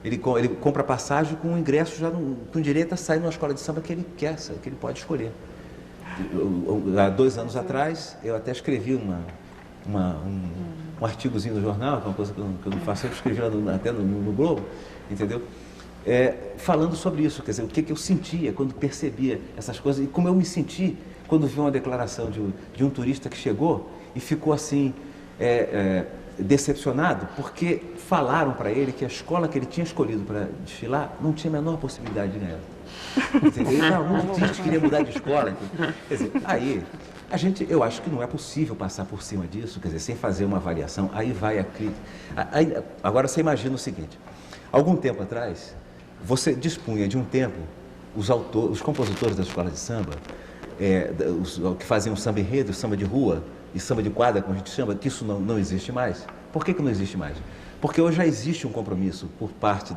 Ele compra passagem com o ingresso já com direito a sair numa escola de samba que ele quer, que ele pode escolher. Há 2 anos atrás, eu até escrevi um artigozinho no jornal, que é uma coisa que eu não faço, eu escrevi lá até no Globo, entendeu? Falando sobre isso, quer dizer, o que eu sentia quando percebia essas coisas e como eu me senti quando viu uma declaração de um turista que chegou e ficou assim, decepcionado, porque falaram para ele que a escola que ele tinha escolhido para desfilar não tinha a menor possibilidade de ganhar. Não, a gente queria mudar de escola. Entendeu? Quer dizer, aí, eu acho que não é possível passar por cima disso, quer dizer, sem fazer uma avaliação, aí vai a crítica. Agora você imagina o seguinte, algum tempo atrás, você dispunha de um tempo, os compositores da escola de samba, que faziam samba enredo, samba de rua e samba de quadra, como a gente chama, que isso não existe mais. Por que não existe mais? Porque hoje já existe um compromisso por parte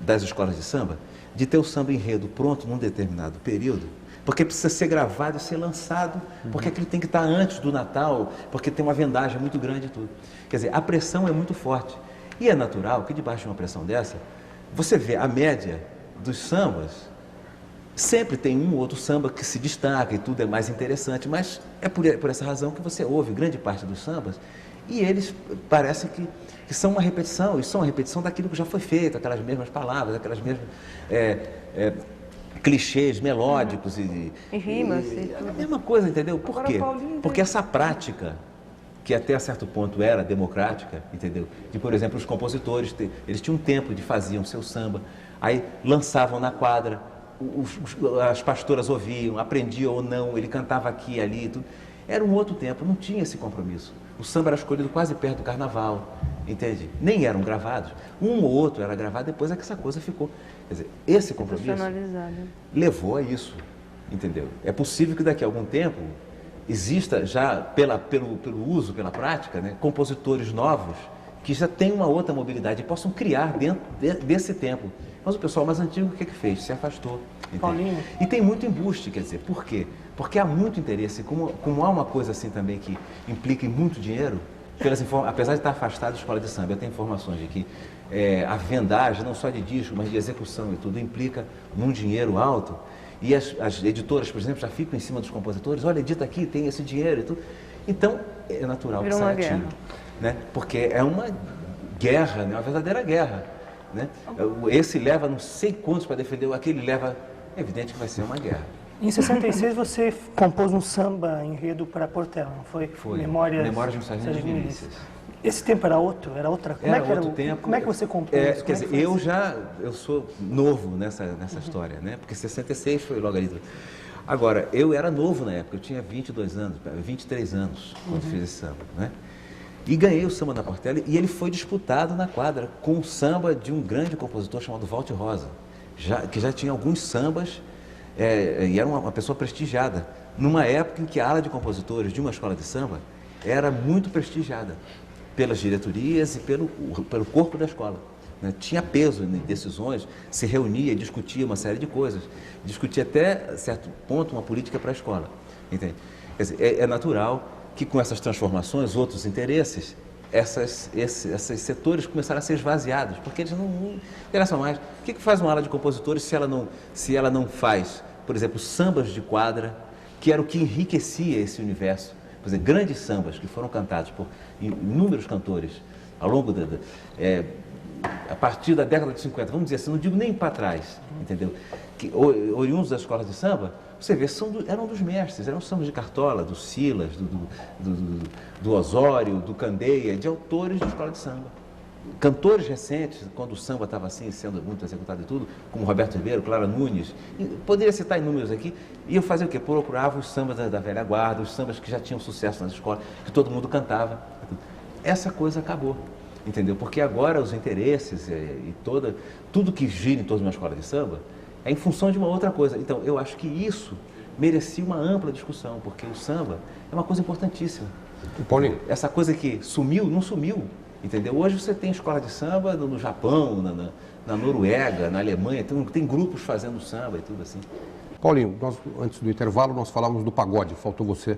das escolas de samba de ter o samba enredo pronto num determinado período, porque precisa ser gravado e ser lançado, porque aquilo tem que estar antes do Natal, porque tem uma vendagem muito grande e tudo. Quer dizer, a pressão é muito forte. E é natural que debaixo de uma pressão dessa, você vê a média dos sambas, sempre tem um ou outro samba que se destaca e tudo é mais interessante, mas é por essa razão que você ouve grande parte dos sambas e eles parecem que são uma repetição, e são uma repetição daquilo que já foi feito, aquelas mesmas palavras, aquelas mesmas clichês melódicos e rimas. A mesma coisa, entendeu? Por quê? Porque essa prática, que até certo ponto era democrática, entendeu? De, por exemplo, os compositores, eles tinham um tempo de faziam seu samba, aí lançavam na quadra, as pastoras ouviam, aprendiam ou não, ele cantava aqui e ali, tudo. Era um outro tempo, não tinha esse compromisso. O samba era escolhido quase perto do carnaval, entende? Nem eram gravados. Um ou outro era gravado, depois é que essa coisa ficou. Quer dizer, esse compromisso levou a isso, entendeu? É possível que daqui a algum tempo exista já, pelo uso, pela prática, né, compositores novos que já têm uma outra mobilidade e possam criar dentro desse tempo. Mas o pessoal mais antigo, o que fez? Se afastou. Paulinho. E tem muito embuste, quer dizer, por quê? Porque há muito interesse, como há uma coisa assim também que implica em muito dinheiro, apesar de estar afastado da escola de samba, eu tenho informações de que a vendagem, não só de disco, mas de execução e tudo, implica num dinheiro alto, e as editoras, por exemplo, já ficam em cima dos compositores, olha, edita aqui, tem esse dinheiro e tudo. Então, é natural que saia tiro, né? Porque é uma guerra, né? Uma verdadeira guerra, né? Esse leva não sei quantos para defender, aquele leva, é evidente que vai ser uma guerra. Em 66 você compôs um samba enredo para Portela, não foi? Foi. Memórias de um Sargento de Milícias. Esse tempo era outro? Era outra coisa? Como é que você compôs? Quer dizer, eu sou novo nessa história, né? Porque 66 foi logo ali. Agora, eu era novo na época, eu tinha 22 anos, 23 anos quando fiz esse samba, né? E ganhei o samba na Portela e ele foi disputado na quadra com o samba de um grande compositor chamado Walter Rosa, que já tinha alguns sambas e era uma pessoa prestigiada, numa época em que a ala de compositores de uma escola de samba era muito prestigiada pelas diretorias e pelo corpo da escola, né? Tinha peso em decisões, se reunia, discutia uma série de coisas, discutia até certo ponto uma política para a escola, entende? Quer dizer, é natural que com essas transformações, outros interesses, esses setores começaram a ser esvaziados, porque eles não interessam mais. O que faz uma ala de compositores se ela não faz, por exemplo, sambas de quadra, que era o que enriquecia esse universo? Por exemplo, grandes sambas que foram cantados por inúmeros cantores ao longo a partir da década de 50, vamos dizer assim, não digo nem para trás, entendeu? Que, oriundos das escolas de samba, você vê, eram dos mestres, eram sambas de Cartola, do Silas, do Osório, do Candeia, de autores de escola de samba. Cantores recentes, quando o samba estava assim, sendo muito executado e tudo, como Roberto Ribeiro, Clara Nunes, poderia citar inúmeros aqui, e eu fazia o quê? Procurava os sambas da velha guarda, os sambas que já tinham sucesso nas escolas, que todo mundo cantava. Essa coisa acabou, entendeu? Porque agora os interesses e tudo que gira em torno de uma escola de samba é em função de uma outra coisa. Então, eu acho que isso merecia uma ampla discussão, porque o samba é uma coisa importantíssima. Paulinho. Essa coisa que sumiu, não sumiu, entendeu? Hoje você tem escola de samba no Japão, na Noruega, na Alemanha, tem grupos fazendo samba e tudo assim. Paulinho, antes do intervalo, nós falávamos do pagode, faltou você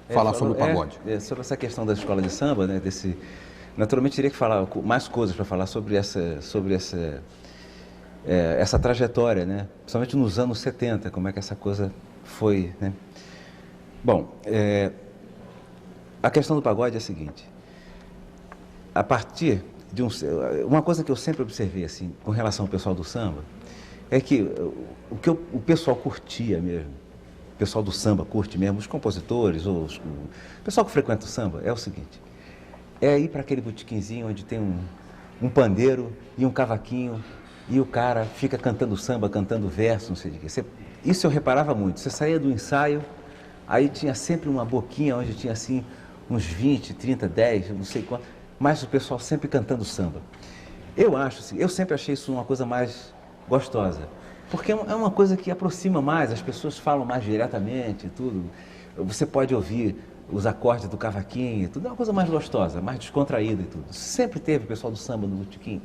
falar sobre o pagode. Sobre essa questão da escola de samba, né, naturalmente teria que falar mais coisas para falar sobre essa trajetória, né? Principalmente nos anos 70, como é que essa coisa foi, né? Bom, a questão do pagode é a seguinte, a partir de uma coisa que eu sempre observei assim, com relação ao pessoal do samba, é que o pessoal curtia mesmo o pessoal do samba curte mesmo, os compositores, o pessoal que frequenta o samba, é o seguinte, é ir para aquele botequinzinho onde tem um pandeiro e um cavaquinho e o cara fica cantando samba, cantando verso, não sei de quê. Isso eu reparava muito. Você saía do ensaio, aí tinha sempre uma boquinha onde tinha assim uns 20, 30, 10, não sei quanto, mas o pessoal sempre cantando samba. Eu acho assim, eu sempre achei isso uma coisa mais gostosa, porque é uma coisa que aproxima mais, as pessoas falam mais diretamente e tudo. Você pode ouvir os acordes do cavaquinho, tudo é uma coisa mais gostosa, mais descontraída e tudo. Sempre teve o pessoal do samba no botequim,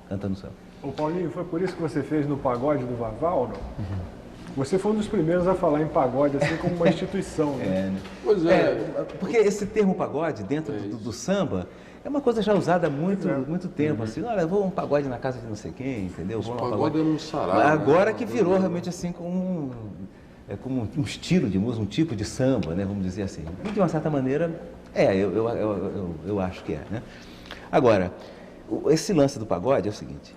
cantando samba. Ô Paulinho, foi por isso que você fez no pagode do Vavá ou não? Você foi um dos primeiros a falar em pagode, assim como uma instituição, né? Pois é. Porque esse termo pagode, dentro do samba, é uma coisa já usada há muito tempo, assim, olha, vou um pagode na casa de não sei quem, entendeu? Vou pagode é um sarau. Agora né? que virou realmente assim como um estilo de música, um tipo de samba, né, vamos dizer assim. E de uma certa maneira, eu acho que é, né? Agora, esse lance do pagode é o seguinte,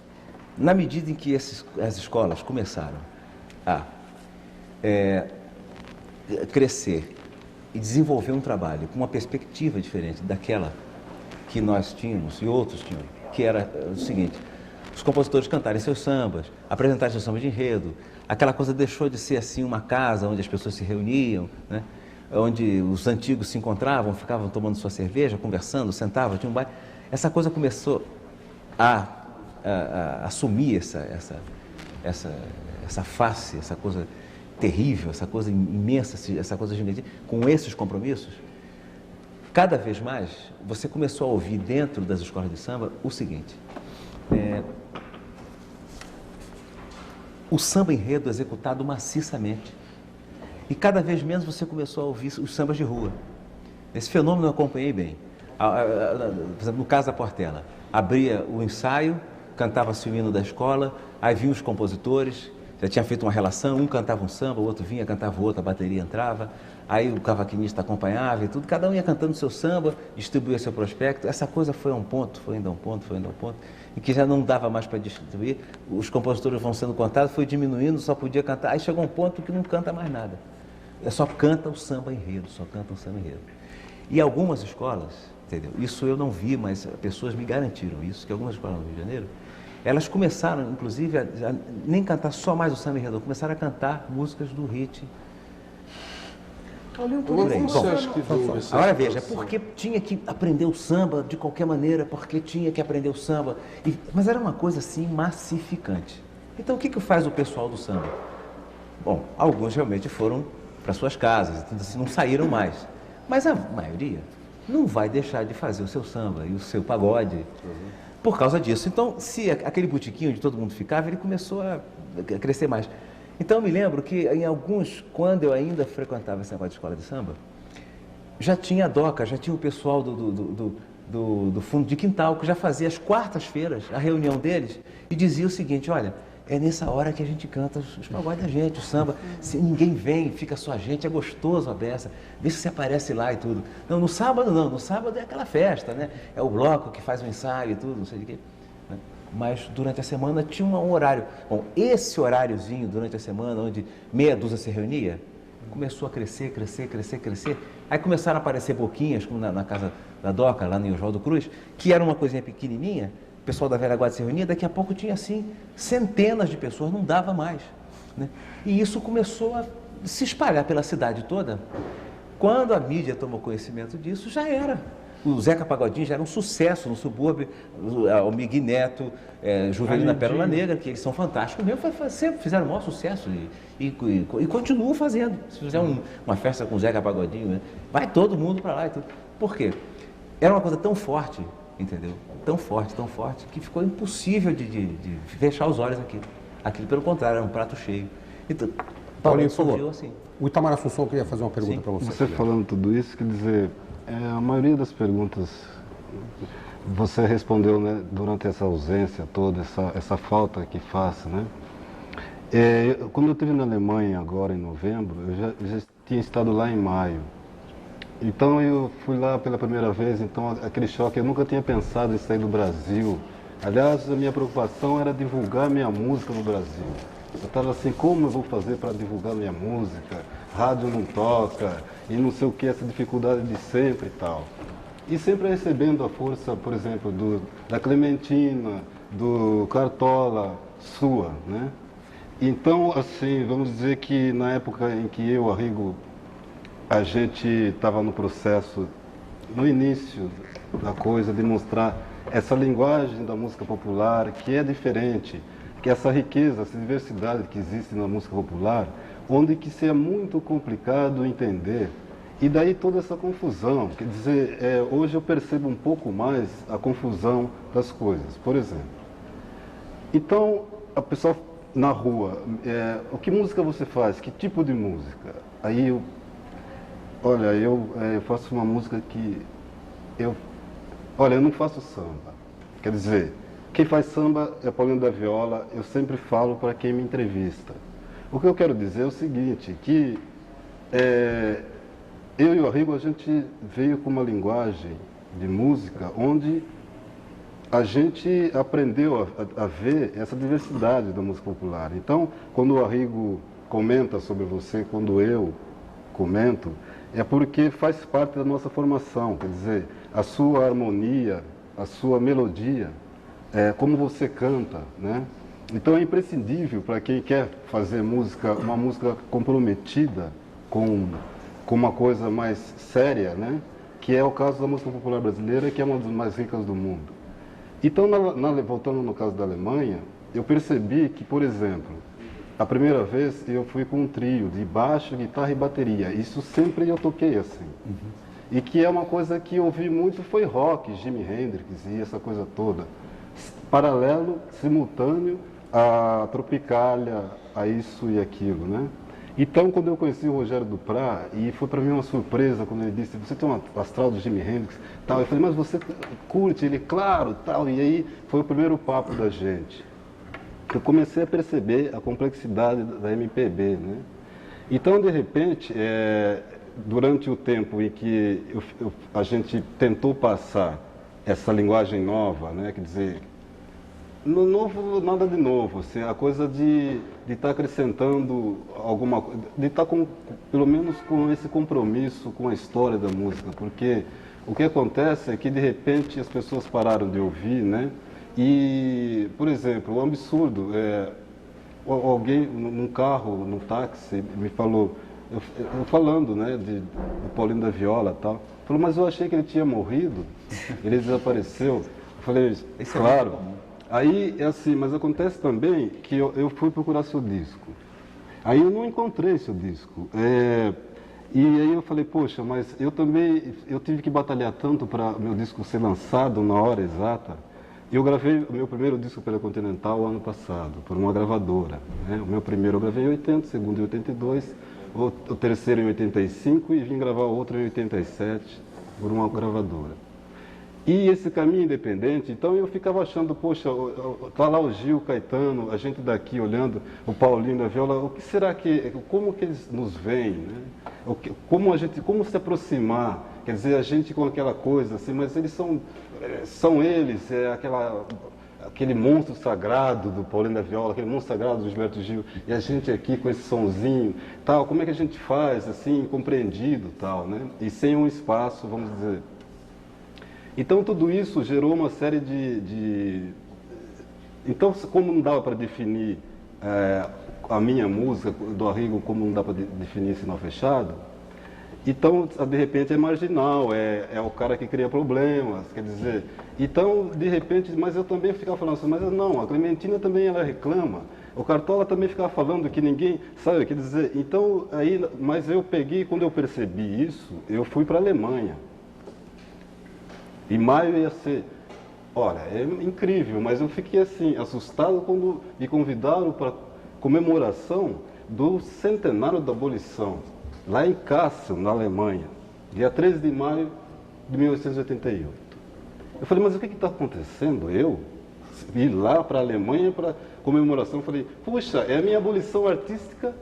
na medida em que as escolas começaram a crescer e desenvolver um trabalho com uma perspectiva diferente daquela que nós tínhamos e outros tinham, que era o seguinte, os compositores cantarem seus sambas, apresentarem seus sambas de enredo, aquela coisa deixou de ser assim uma casa onde as pessoas se reuniam, né? Onde os antigos se encontravam, ficavam tomando sua cerveja, conversando, sentavam, tinha um baile. Essa coisa começou a assumir essa face, essa coisa terrível, essa coisa imensa, essa coisa gigante, com esses compromissos. Cada vez mais, você começou a ouvir dentro das escolas de samba o seguinte, o samba enredo executado maciçamente. E cada vez menos você começou a ouvir os sambas de rua. Esse fenômeno eu acompanhei bem. Por exemplo, no caso da Portela, abria o ensaio, cantava-se o hino da escola, aí vinham os compositores, já tinha feito uma relação, um cantava um samba, o outro vinha, cantava o outro, a bateria entrava, aí o cavaquinista acompanhava e tudo, cada um ia cantando o seu samba, distribuía seu prospecto. Essa coisa foi a um ponto, foi indo a um ponto, e que já não dava mais para distribuir, os compositores vão sendo contados, foi diminuindo, só podia cantar, aí chegou um ponto que não canta mais nada. Só canta o samba enredo, só canta o samba enredo. E algumas escolas, entendeu? Isso eu não vi, mas pessoas me garantiram isso, que algumas escolas no Rio de Janeiro, elas começaram, inclusive, a nem cantar só mais o samba enredo, começaram a cantar músicas do hit. Agora veja, porque tinha que aprender o samba de qualquer maneira, porque tinha que aprender o samba. Mas era uma coisa assim massificante. Então o que faz o pessoal do samba? Bom, alguns realmente foram para suas casas, então, assim, não saíram mais. Mas a maioria não vai deixar de fazer o seu samba e o seu pagode por causa disso. Então, se aquele botequinho onde todo mundo ficava, ele começou a crescer mais. Então, eu me lembro que em alguns, quando eu ainda frequentava esse negócio de escola de samba, já tinha a DOCA, já tinha o pessoal do fundo de quintal, que já fazia às quartas-feiras a reunião deles e dizia o seguinte, olha, é nessa hora que a gente canta os pagodes da gente, o samba. Se ninguém vem, fica só a gente, é gostoso a beça. Vê se você aparece lá e tudo. Não, no sábado não, no sábado é aquela festa, né? É o bloco que faz o ensaio e tudo, não sei de quê. Mas durante a semana tinha um horário. Bom, esse horáriozinho durante a semana, onde meia dúzia se reunia, começou a crescer. Aí começaram a aparecer boquinhas, como na casa da DOCA, lá no Oswaldo Cruz, que era uma coisinha pequenininha, o pessoal da velha guarda se reunia, daqui a pouco tinha assim centenas de pessoas, não dava mais, né? E isso começou a se espalhar pela cidade toda. Quando a mídia tomou conhecimento disso, já era. O Zeca Pagodinho já era um sucesso no subúrbio, o Miguel Neto, Juvelina Pérola Negra, que eles são fantásticos mesmo, sempre fizeram o maior sucesso e continuam fazendo. Se fizer uma festa com o Zeca Pagodinho, né, vai todo mundo para lá e tudo. Por quê? Era uma coisa tão forte, entendeu? Tão forte, que ficou impossível de fechar os olhos aqui. Aquilo, pelo contrário, era um prato cheio. Então, Paulinho, por favor, assim. O Itamar Assunção queria fazer uma pergunta para você. Você falando tudo isso, quer dizer, a maioria das perguntas você respondeu, né, durante essa ausência toda, essa falta que faz, né? Quando eu estive na Alemanha agora em novembro, eu já tinha estado lá em maio. Então eu fui lá pela primeira vez, então aquele choque, eu nunca tinha pensado em sair do Brasil. Aliás, a minha preocupação era divulgar minha música no Brasil. Eu estava assim, como eu vou fazer para divulgar minha música? rádio não toca, e não sei o que, essa dificuldade de sempre e tal. E sempre recebendo a força, por exemplo, da Clementina, do Cartola, sua, né? Então, assim, vamos dizer que na época em que eu, Arrigo, a gente estava no processo, no início da coisa, de mostrar essa linguagem da música popular, que é diferente, que essa riqueza, essa diversidade que existe na música popular, onde que isso é muito complicado entender. E daí toda essa confusão, quer dizer, hoje eu percebo um pouco mais a confusão das coisas. Por exemplo, então, a pessoa na rua, o que música você faz? Que tipo de música? Aí eu faço uma música que eu não faço samba. Quer dizer, quem faz samba é Paulinho da Viola, eu sempre falo para quem me entrevista. O que eu quero dizer é o seguinte, que eu e o Arrigo, a gente veio com uma linguagem de música onde a gente aprendeu a ver essa diversidade da música popular. Então, quando o Arrigo comenta sobre você, quando eu comento, é porque faz parte da nossa formação, quer dizer, a sua harmonia, a sua melodia, como você canta, né? Então é imprescindível para quem quer fazer música, uma música comprometida com uma coisa mais séria, né? Que é o caso da música popular brasileira, que é uma das mais ricas do mundo. Então, voltando no caso da Alemanha, eu percebi que, por exemplo, a primeira vez eu fui com um trio de baixo, guitarra e bateria. Isso sempre eu toquei assim. E que é uma coisa que eu ouvi muito, foi rock, Jimi Hendrix e essa coisa toda. Paralelo, simultâneo a Tropicália, a isso e aquilo, né? Então, quando eu conheci o Rogério Duprat, e foi para mim uma surpresa quando ele disse, você tem um astral do Jimi Hendrix, tal. Eu falei, mas você curte? Ele, claro, tal. E aí foi o primeiro papo da gente. Eu comecei a perceber a complexidade da MPB, né? Então, de repente, durante o tempo em que a gente tentou passar essa linguagem nova, né? Quer dizer, no novo, nada de novo, assim, a coisa de estar acrescentando alguma coisa, de estar pelo menos com esse compromisso com a história da música, porque o que acontece é que de repente as pessoas pararam de ouvir, né? E, por exemplo, um absurdo, alguém num carro, num táxi, me falou, eu falando, né, do Paulinho da Viola e tal, falou, mas eu achei que ele tinha morrido, ele desapareceu. Eu falei, claro. Aí, assim, mas acontece também que eu fui procurar seu disco. Aí eu não encontrei seu disco. E aí eu falei, poxa, mas eu tive que batalhar tanto para meu disco ser lançado na hora exata. Eu gravei o meu primeiro disco pela Continental ano passado, por uma gravadora, né? O meu primeiro eu gravei em 80, o segundo em 82, o terceiro em 85 e vim gravar outro em 87 por uma gravadora. E esse caminho independente, então eu ficava achando, poxa, tá lá o Gil, o Caetano, a gente daqui olhando o Paulinho da Viola, o que será que, como que eles nos veem, né? Como se aproximar, quer dizer, a gente com aquela coisa assim, mas eles são eles, aquele monstro sagrado do Paulinho da Viola, aquele monstro sagrado do Gilberto Gil, e a gente aqui com esse sonzinho, tal, como é que a gente faz, assim, compreendido, tal, né? E sem um espaço, vamos dizer. Então, tudo isso gerou uma série Então, como não dava para definir a minha música do Arrigo, como não dá para definir sinal fechado, então, de repente, é marginal, é o cara que cria problemas, quer dizer... Então, de repente, mas eu também ficava falando assim, mas não, a Clementina também ela reclama, o Cartola também ficava falando que ninguém... Sabe, quer dizer, então, aí, mas eu peguei, quando eu percebi isso, eu fui para a Alemanha. Em maio ia ser, olha, é incrível, mas eu fiquei assim, assustado quando me convidaram para comemoração do centenário da abolição, lá em Kassel, na Alemanha, dia 13 de maio de 1888. Eu falei, mas o que está acontecendo? Eu ir lá para a Alemanha para comemoração, eu falei, puxa, é a minha abolição artística,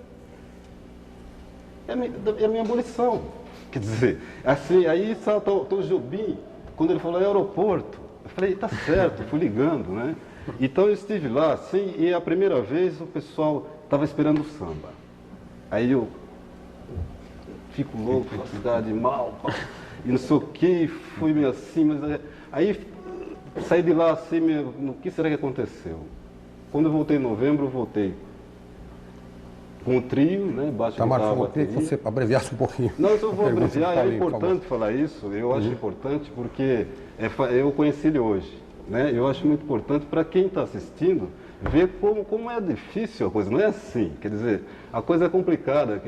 é a minha abolição. Quer dizer, assim, aí salta o Jobim, quando ele falou aeroporto, eu falei, tá certo, fui ligando, né? Então eu estive lá, assim, e a primeira vez o pessoal estava esperando o samba. Aí fico louco, a cidade mal, pá, e não sei o que, fui meio assim, mas aí saí de lá assim, o que será que aconteceu? Quando eu voltei em novembro, eu voltei com o trio, né, baixo Tamar, guitarra, eu queria que bateria. você abreviasse um pouquinho. Não, eu só vou a pergunta abreviar, do é Paulinho, por importante falar isso, eu acho importante porque eu conheci ele hoje, né? Eu acho muito importante para quem está assistindo ver como é difícil a coisa, não é assim, quer dizer, a coisa é complicada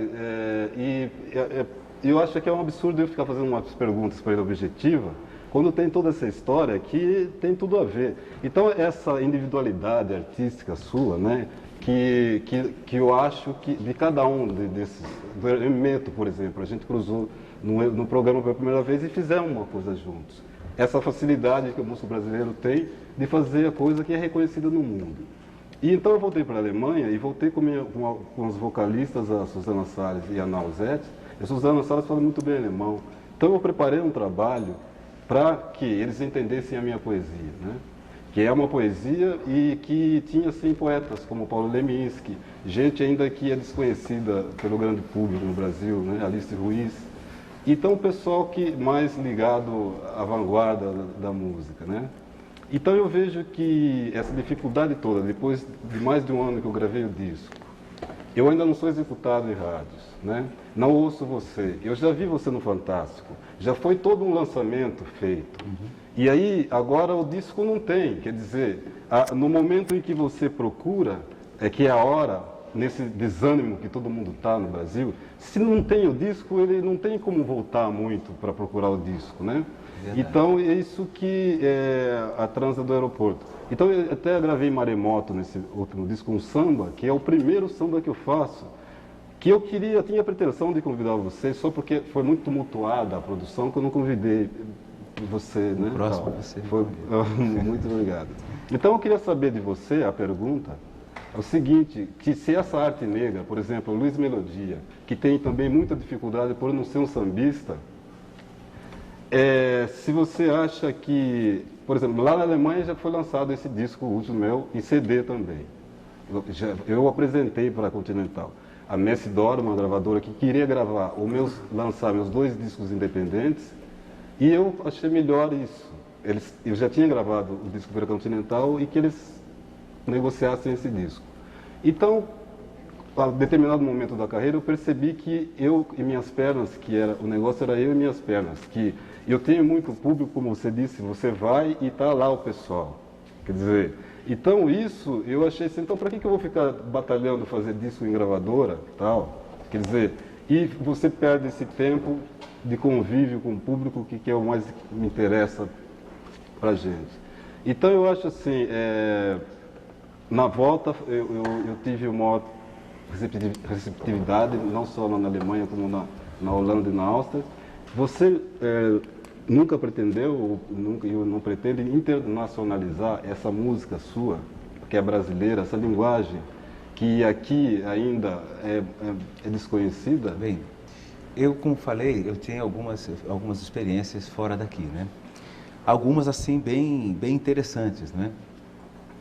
eu acho que é um absurdo eu ficar fazendo umas perguntas para ele objetiva, quando tem toda essa história que tem tudo a ver. Então essa individualidade artística sua, né? Que eu acho que de cada um desses, do Hermeto, por exemplo, a gente cruzou no programa pela primeira vez e fizemos uma coisa juntos. Essa facilidade que o músico brasileiro tem de fazer a coisa que é reconhecida no mundo. E então eu voltei para a Alemanha e voltei com os vocalistas, a Susana Salles e a Nausete. A Susana Salles fala muito bem alemão. Então eu preparei um trabalho para que eles entendessem a minha poesia, né? Que é uma poesia e que tinha, assim, poetas como Paulo Leminski, gente ainda que é desconhecida pelo grande público no Brasil, né? Alice Ruiz. Então, o pessoal que mais ligado à vanguarda da música, né? Então, eu vejo que essa dificuldade toda, depois de mais de um ano que eu gravei o disco, eu ainda não sou executado em rádios, né? Não ouço você. Eu já vi você no Fantástico. Já foi todo um lançamento feito. E aí, agora o disco não tem. Quer dizer, no momento em que você procura, que é a hora, nesse desânimo que todo mundo está no Brasil, se não tem o disco, ele não tem como voltar muito para procurar o disco, né? Verdade. Então, é isso que é a transa do aeroporto. Então, eu até gravei Maremoto nesse último disco, um samba, que é o primeiro samba que eu faço, que eu tinha a pretensão de convidar vocês, só porque foi muito tumultuada a produção, que eu não convidei você, né? Próximo você. Muito obrigado. Então, eu queria saber de você, a pergunta, é o seguinte, que se essa arte negra, por exemplo, o Luiz Melodia, que tem também muita dificuldade por não ser um sambista, se você acha que, por exemplo, lá na Alemanha já foi lançado esse disco último meu, em CD também. Eu apresentei para a Continental. A Messi Doro, uma gravadora que queria lançar meus 2 discos independentes, e eu achei melhor isso. Eu já tinha gravado o disco para a Continental e que eles negociassem esse disco. Então, a determinado momento da carreira, eu percebi que eu e minhas pernas, o negócio era eu e minhas pernas, que eu tenho muito público, como você disse, você vai e está lá o pessoal. Quer dizer, então isso, eu achei assim, então para que eu vou ficar batalhando, fazer disco em gravadora, tal? Quer dizer, e você perde esse tempo de convívio com o público, que é o mais que me interessa para a gente. Então eu acho assim, na volta eu tive uma maior receptividade, não só na Alemanha, como na Holanda e na Áustria. Você nunca pretendeu, eu não pretendo internacionalizar essa música sua, que é brasileira, essa linguagem que aqui ainda é desconhecida? Bem, eu, como falei, eu tenho algumas experiências fora daqui, né? Algumas, assim, bem interessantes, né?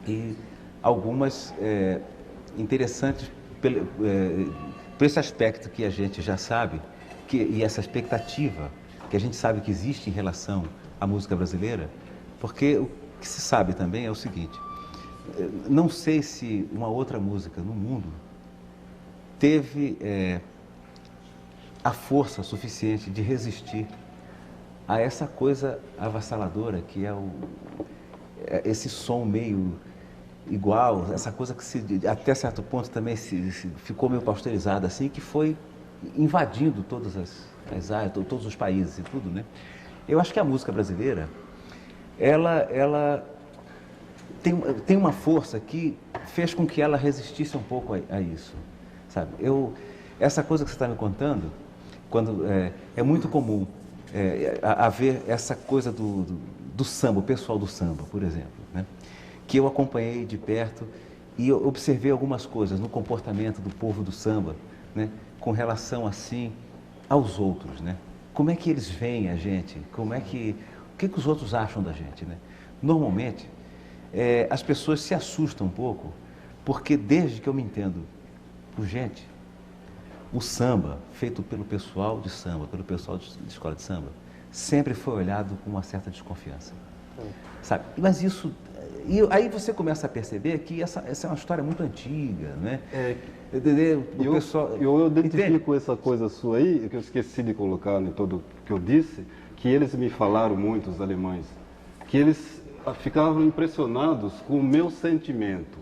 E algumas interessantes por esse aspecto que a gente já sabe, e essa expectativa que a gente sabe que existe em relação à música brasileira, porque o que se sabe também é o seguinte, não sei se uma outra música no mundo teve a força suficiente de resistir a essa coisa avassaladora que é esse som meio igual, essa coisa que até certo ponto também ficou meio pasteurizada assim, que foi invadindo todas as áreas, todos os países e tudo, né? Eu acho que a música brasileira, ela tem uma força que fez com que ela resistisse um pouco a isso, sabe? Essa coisa que você está me contando, quando é muito comum haver essa coisa do samba, o pessoal do samba, por exemplo, né? Que eu acompanhei de perto e eu observei algumas coisas no comportamento do povo do samba, né? Com relação, assim, aos outros, né? Como é que eles veem a gente? O que os outros acham da gente, né? Normalmente, as pessoas se assustam um pouco, porque desde que eu me entendo por gente, o samba, feito pelo pessoal de samba, pelo pessoal de escola de samba, sempre foi olhado com uma certa desconfiança. Sabe? Mas isso... E aí você começa a perceber que essa é uma história muito antiga, né? Eu identifico essa coisa sua aí, que eu esqueci de colocar em tudo que eu disse, que eles me falaram muito, os alemães, que eles ficavam impressionados com o meu sentimento,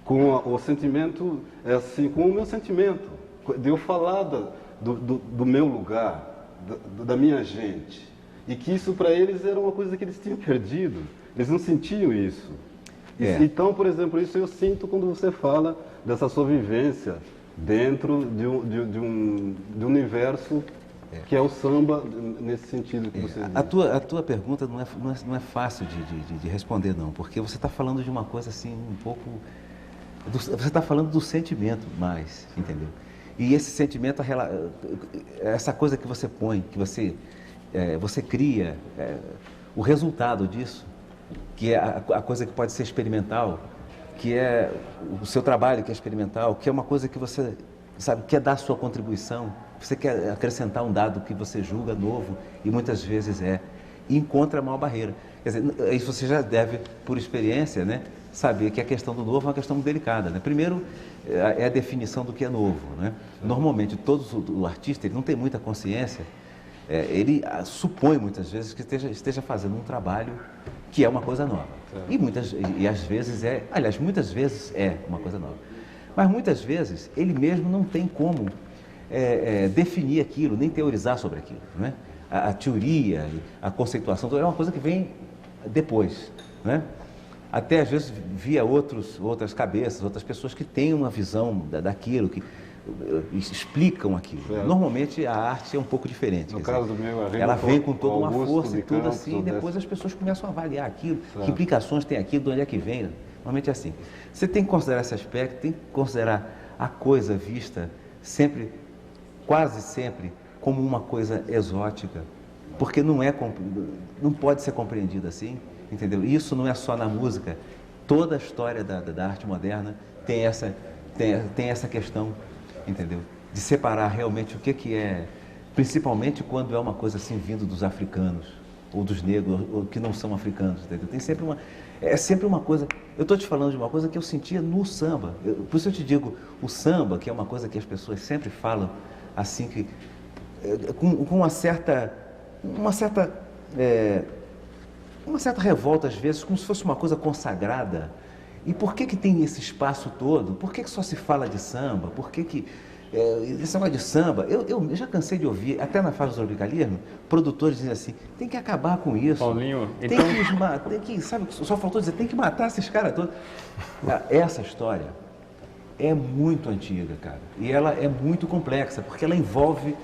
com o sentimento, assim, com o meu sentimento, de eu falar do meu lugar, da minha gente, e que isso para eles era uma coisa que eles tinham perdido, eles não sentiam isso. Então, por exemplo, isso eu sinto quando você fala dessa sua vivência dentro de um universo que é o samba, nesse sentido que você diz. A tua pergunta não é fácil de responder, não, porque você está falando de uma coisa assim, um pouco... Você está falando do sentimento mais, entendeu? E esse sentimento, essa coisa que você põe, que você cria, o resultado disso, que é a coisa que pode ser experimental, que é o seu trabalho que é experimental, que é uma coisa que você, sabe, quer dar a sua contribuição, você quer acrescentar um dado que você julga novo, e muitas vezes e encontra a maior barreira. Quer dizer, isso você já deve, por experiência, né, saber que a questão do novo é uma questão muito delicada, né? Primeiro, é a definição do que é novo, né? Normalmente, o artista ele não tem muita consciência, ele supõe muitas vezes que esteja fazendo um trabalho que é uma coisa nova. E às vezes muitas vezes é uma coisa nova. Mas muitas vezes ele mesmo não tem como definir aquilo, nem teorizar sobre aquilo, né? A teoria, a conceituação, é uma coisa que vem depois, né? Até às vezes via outras cabeças, outras pessoas que têm uma visão daquilo, que explicam aquilo. Normalmente a arte é um pouco diferente. No caso do meu, ela vem com toda uma força e tudo assim, e depois as pessoas começam a avaliar aquilo, que implicações tem aquilo, de onde é que vem. Normalmente é assim. Você tem que considerar esse aspecto, tem que considerar a coisa vista sempre, quase sempre, como uma coisa exótica, porque não pode ser compreendida assim, entendeu? Isso não é só na música. Toda a história da arte moderna tem essa questão, entendeu? De separar realmente o que é, principalmente quando é uma coisa assim vindo dos africanos, ou dos negros, ou que não são africanos, entendeu? É sempre uma coisa... Eu estou te falando de uma coisa que eu sentia no samba. Por isso eu te digo, o samba, que é uma coisa que as pessoas sempre falam, assim, que com uma certa revolta às vezes, como se fosse uma coisa consagrada. E por que tem esse espaço todo? Por que só se fala de samba? Por que esse negócio de samba? Eu já cansei de ouvir, até na fase do tropicalismo, produtores dizem assim, tem que acabar com isso. Paulinho, tem que, sabe, só faltou dizer, tem que matar esses caras todos. Essa história é muito antiga, cara. E ela é muito complexa, porque ela envolve,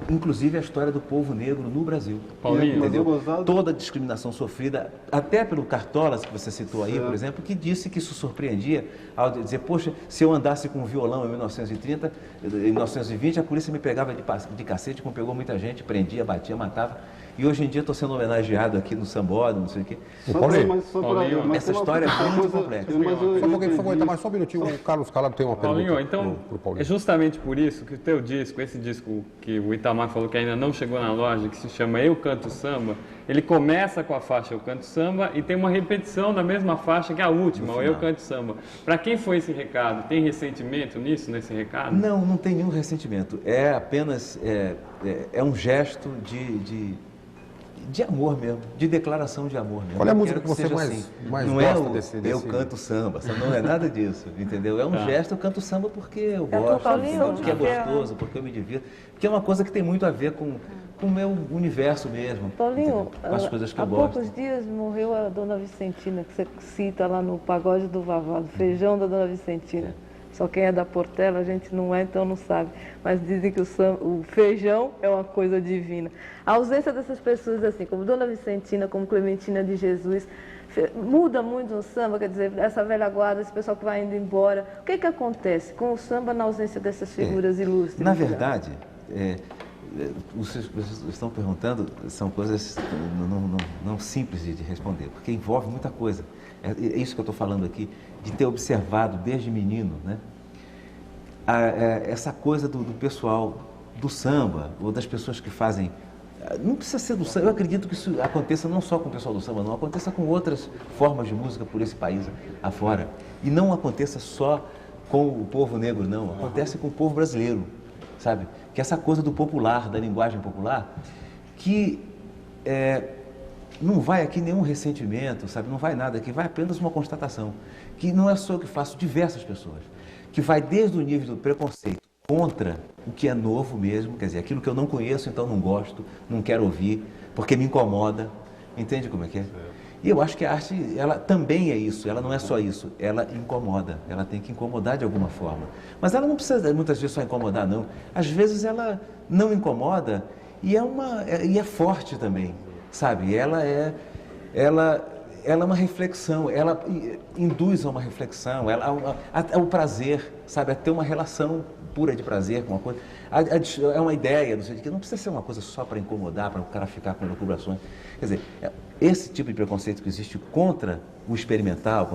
inclusive, a história do povo negro no Brasil. Paulinho, entendeu? Toda a discriminação sofrida, até pelo Cartolas, que você citou aí, por exemplo, que disse que isso surpreendia ao dizer, poxa, se eu andasse com um violão em 1930, em 1920, a polícia me pegava de cacete, como pegou muita gente, prendia, batia, matava. E hoje em dia estou sendo homenageado aqui no Sambódromo, não sei o quê. Essa história é muito complexa. Só um pouquinho, por favor, mais só um minutinho. O Carlos Calado tem uma pergunta. Paulinho, então, é justamente por isso que o teu disco, esse disco que o Itamar falou que ainda não chegou na loja, que se chama Eu Canto Samba, ele começa com a faixa Eu Canto Samba e tem uma repetição da mesma faixa que a última, o Eu Canto Samba. Para quem foi esse recado? Tem ressentimento nesse recado? Não tem nenhum ressentimento. É apenas um gesto de amor mesmo, de declaração de amor mesmo. Qual é a música que você mais não gosta desse... desse... Eu canto samba, não é nada disso, entendeu? É um gesto, eu canto samba porque eu gosto, porque é gostoso, porque eu me divirto, porque é uma coisa que tem muito a ver com o meu universo mesmo. Paulinho, com as coisas que eu há gosto. poucos dias morreu a Dona Vicentina, que você cita lá no Pagode do Vavá, do Feijão da Dona Vicentina. Só quem é da Portela, a gente não é, então não sabe. Mas dizem que o feijão é uma coisa divina. A ausência dessas pessoas, assim, como Dona Vicentina, como Clementina de Jesus, muda muito no samba, quer dizer, essa velha guarda, esse pessoal que vai indo embora. O que que com o samba na ausência dessas figuras ilustres? Na verdade, vocês estão perguntando, são coisas não simples de responder, porque envolve muita coisa. É isso que eu estou falando aqui, de ter observado desde menino, né? essa coisa do pessoal do samba, ou das pessoas que fazem... Não precisa ser do samba, eu acredito que isso aconteça não só com o pessoal do samba, não, aconteça com outras formas de música por esse país afora. E não aconteça só com o povo negro, não, acontece com o povo brasileiro, sabe? Que essa coisa do popular, da linguagem popular, que não vai aqui nenhum ressentimento, sabe? Não vai nada, que vai apenas uma constatação, que não é só eu que faço, diversas pessoas, que vai desde o nível do preconceito contra o que é novo mesmo, quer dizer, aquilo que eu não conheço, então não gosto, não quero ouvir, porque me incomoda, entende como é que é? E eu acho que a arte, ela também é isso, ela não é só isso, ela incomoda, ela tem que incomodar de alguma forma. Mas ela não precisa muitas vezes só incomodar, não. Às vezes ela não incomoda e é forte também, sabe? Ela é uma reflexão, ela induz a uma reflexão, o prazer, sabe? A ter uma relação pura de prazer com uma coisa. É uma ideia, não sei de que, não precisa ser uma coisa só para incomodar, para o cara ficar com elucubrações. Quer dizer, esse tipo de preconceito que existe contra o experimental,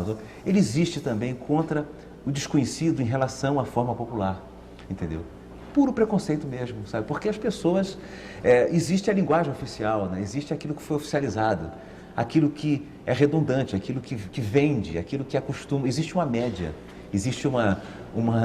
ele existe também contra o desconhecido em relação à forma popular, entendeu? Puro preconceito mesmo, sabe? Porque as pessoas... existe a linguagem oficial, né? Existe aquilo que foi oficializado, aquilo que é redundante, aquilo que vende, aquilo que acostuma. Existe uma média, existe uma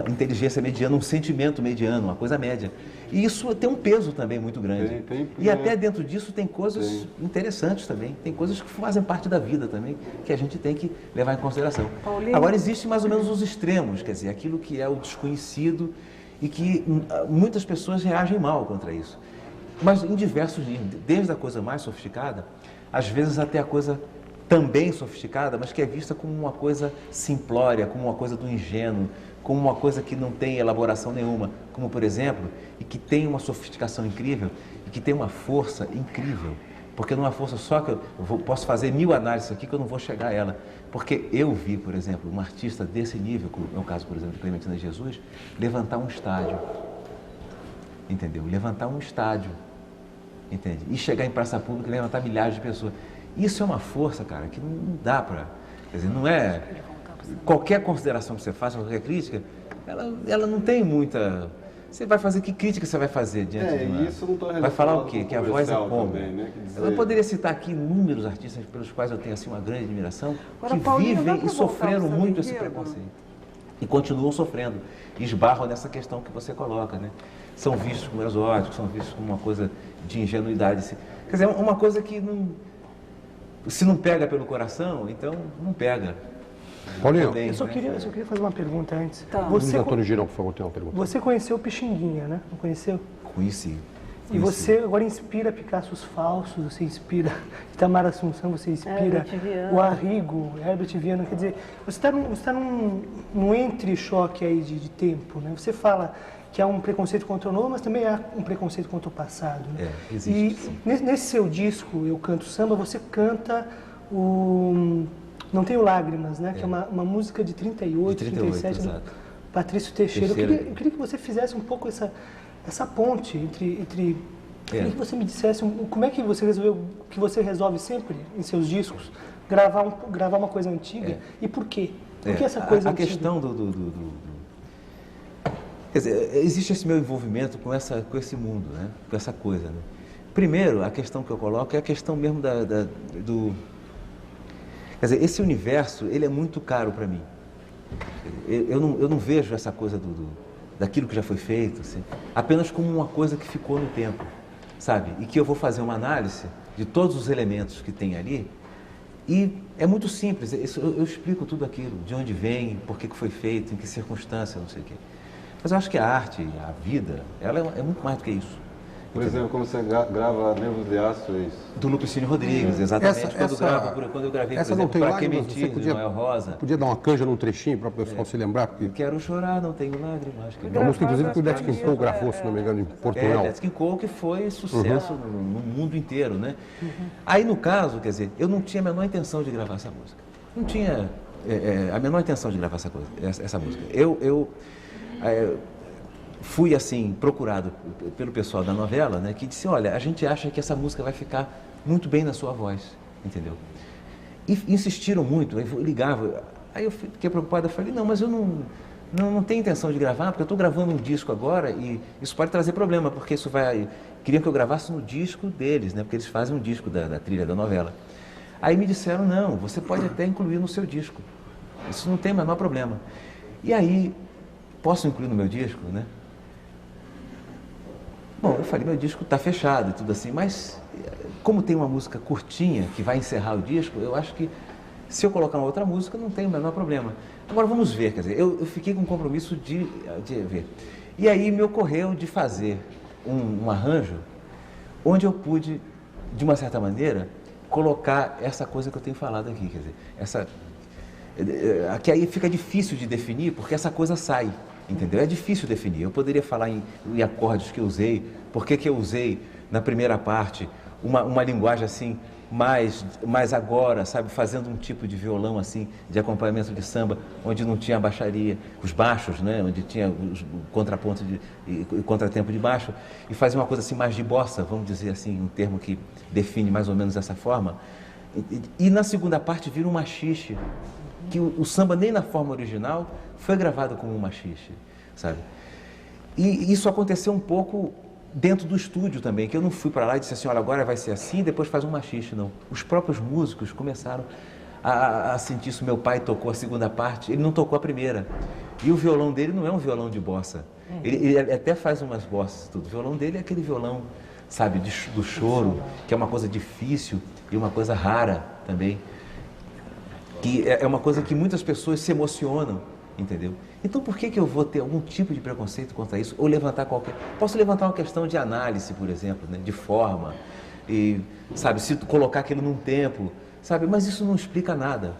inteligência mediana, um sentimento mediano, uma coisa média. E isso tem um peso também muito grande. E até dentro disso tem coisas interessantes também, tem coisas que fazem parte da vida também, que a gente tem que levar em consideração. Paulinho. Agora, existe mais ou menos os extremos, quer dizer, aquilo que é o desconhecido e que muitas pessoas reagem mal contra isso. Mas em diversos níveis, desde a coisa mais sofisticada, às vezes até a coisa também sofisticada, mas que é vista como uma coisa simplória, como uma coisa do ingênuo, como uma coisa que não tem elaboração nenhuma, como por exemplo, e que tem uma sofisticação incrível, e que tem uma força incrível, porque não é uma força só que posso fazer 1000 análises aqui que eu não vou chegar a ela, porque eu vi, por exemplo, um artista desse nível, como é o caso, por exemplo, de Clementina Jesus, levantar um estádio, entendeu? Levantar um estádio, entende? E chegar em praça pública e levantar milhares de pessoas. Isso é uma força, cara, que não dá para... Quer dizer, não é... Qualquer consideração que você faça, qualquer crítica, ela não tem muita... Você vai fazer, que crítica você vai fazer diante de uma... Isso não tá vai falar o quê? Que a voz é como? Também, né? Dizer... Eu poderia citar aqui inúmeros artistas pelos quais eu tenho assim, uma grande admiração, Agora, que Paulinho, dá vivem pra e sofreram voltar ao muito esse samba-enredo? preconceito. E continuam sofrendo. E esbarram nessa questão que você coloca, né? São vistos como exóticos, são vistos como uma coisa de ingenuidade. Quer dizer, uma coisa que não... Se não pega pelo coração, então não pega. Paulinho. Eu só queria fazer uma pergunta antes. Tá. Luiz Antônio Girão, por favor, tem uma pergunta. Você conheceu o Pixinguinha, né? Não conheceu? Conheci. E você agora inspira Picassos falsos, você inspira Itamar Assunção, você inspira Herbert Viana. o Arrigo, Herbert Viana. Quer dizer, você está num entre-choque aí de tempo, né? Você fala que há um preconceito contra o novo, mas também há um preconceito contra o passado. Né? Existe. E nesse seu disco, Eu Canto Samba, você canta o Não Tenho Lágrimas, né? Que é uma música de 38, 37, do exato. Patrício Teixeira. Eu queria que você fizesse um pouco essa ponte entre queria que você me dissesse como é que você resolve sempre em seus discos gravar uma coisa antiga e por quê? Por que essa coisa a antiga? questão quer dizer, existe esse meu envolvimento com esse mundo, né? Com essa coisa. Né? Primeiro, a questão que eu coloco é a questão mesmo do... Quer dizer, esse universo, ele é muito caro para mim. Eu não vejo essa coisa daquilo que já foi feito, assim, apenas como uma coisa que ficou no tempo, sabe? E que eu vou fazer uma análise de todos os elementos que tem ali e é muito simples, eu explico tudo aquilo, de onde vem, por que foi feito, em que circunstância, não sei o quê. Mas eu acho que a arte, a vida, ela é muito mais do que isso. Por exemplo, como você grava Nervos de Aço, é isso? Do Lupicínio Rodrigues, exatamente. Quando eu gravei, por exemplo, Para Que Mentir, de Noel Rosa. Podia dar uma canja num trechinho para o pessoal se lembrar? Porque... Quero chorar, não tenho lágrimas. Uma música, inclusive, que o Nat King Cole gravou, se não me engano, em Portugal. Nat King Cole, que foi sucesso no mundo inteiro, né? Aí, no caso, quer dizer, eu não tinha a menor intenção de gravar essa música. Não tinha a menor intenção de gravar essa música. Eu fui, assim, procurado pelo pessoal da novela, né, que disse, olha, a gente acha que essa música vai ficar muito bem na sua voz, entendeu? E insistiram muito, eu ligava, aí eu fiquei preocupado, eu falei, não, mas eu não tem intenção de gravar, porque eu estou gravando um disco agora e isso pode trazer problema, porque isso vai... Queriam que eu gravasse no disco deles, né? Porque eles fazem um disco da trilha da novela. Aí me disseram, não, você pode até incluir no seu disco. Isso não tem o menor problema. E aí, posso incluir no meu disco, né? Bom, eu falei, meu disco está fechado e tudo assim, mas como tem uma música curtinha que vai encerrar o disco, eu acho que se eu colocar uma outra música não tem o menor problema. Agora vamos ver, quer dizer, eu fiquei com o compromisso de ver. E aí me ocorreu de fazer um arranjo onde eu pude, de uma certa maneira, colocar essa coisa que eu tenho falado aqui, quer dizer, que aí fica difícil de definir porque essa coisa sai. Entendeu? É difícil definir. Eu poderia falar em acordes que eu usei, por que eu usei na primeira parte uma linguagem assim, mais agora, sabe? Fazendo um tipo de violão assim, de acompanhamento de samba, onde não tinha a baixaria, os baixos, né? Onde tinha o contraponto e contratempo de baixo, e fazia uma coisa assim mais de bossa, vamos dizer assim, um termo que define mais ou menos dessa forma. E na segunda parte vira um machixe, que o samba nem na forma original foi gravado como um machixe, sabe? E isso aconteceu um pouco dentro do estúdio também, que eu não fui para lá e disse assim, olha, agora vai ser assim, depois faz um machixe, não. Os próprios músicos começaram a sentir isso. Meu pai tocou a segunda parte, ele não tocou a primeira. E o violão dele não é um violão de bossa. Ele até faz umas bossas, tudo. O violão dele é aquele violão, sabe, do choro, que é uma coisa difícil e uma coisa rara também. Que é uma coisa que muitas pessoas se emocionam, entendeu? Então por que eu vou ter algum tipo de preconceito contra isso? Ou levantar qualquer... Posso levantar uma questão de análise, por exemplo, né? De forma, e, sabe, se colocar aquilo num tempo, sabe? Mas isso não explica nada,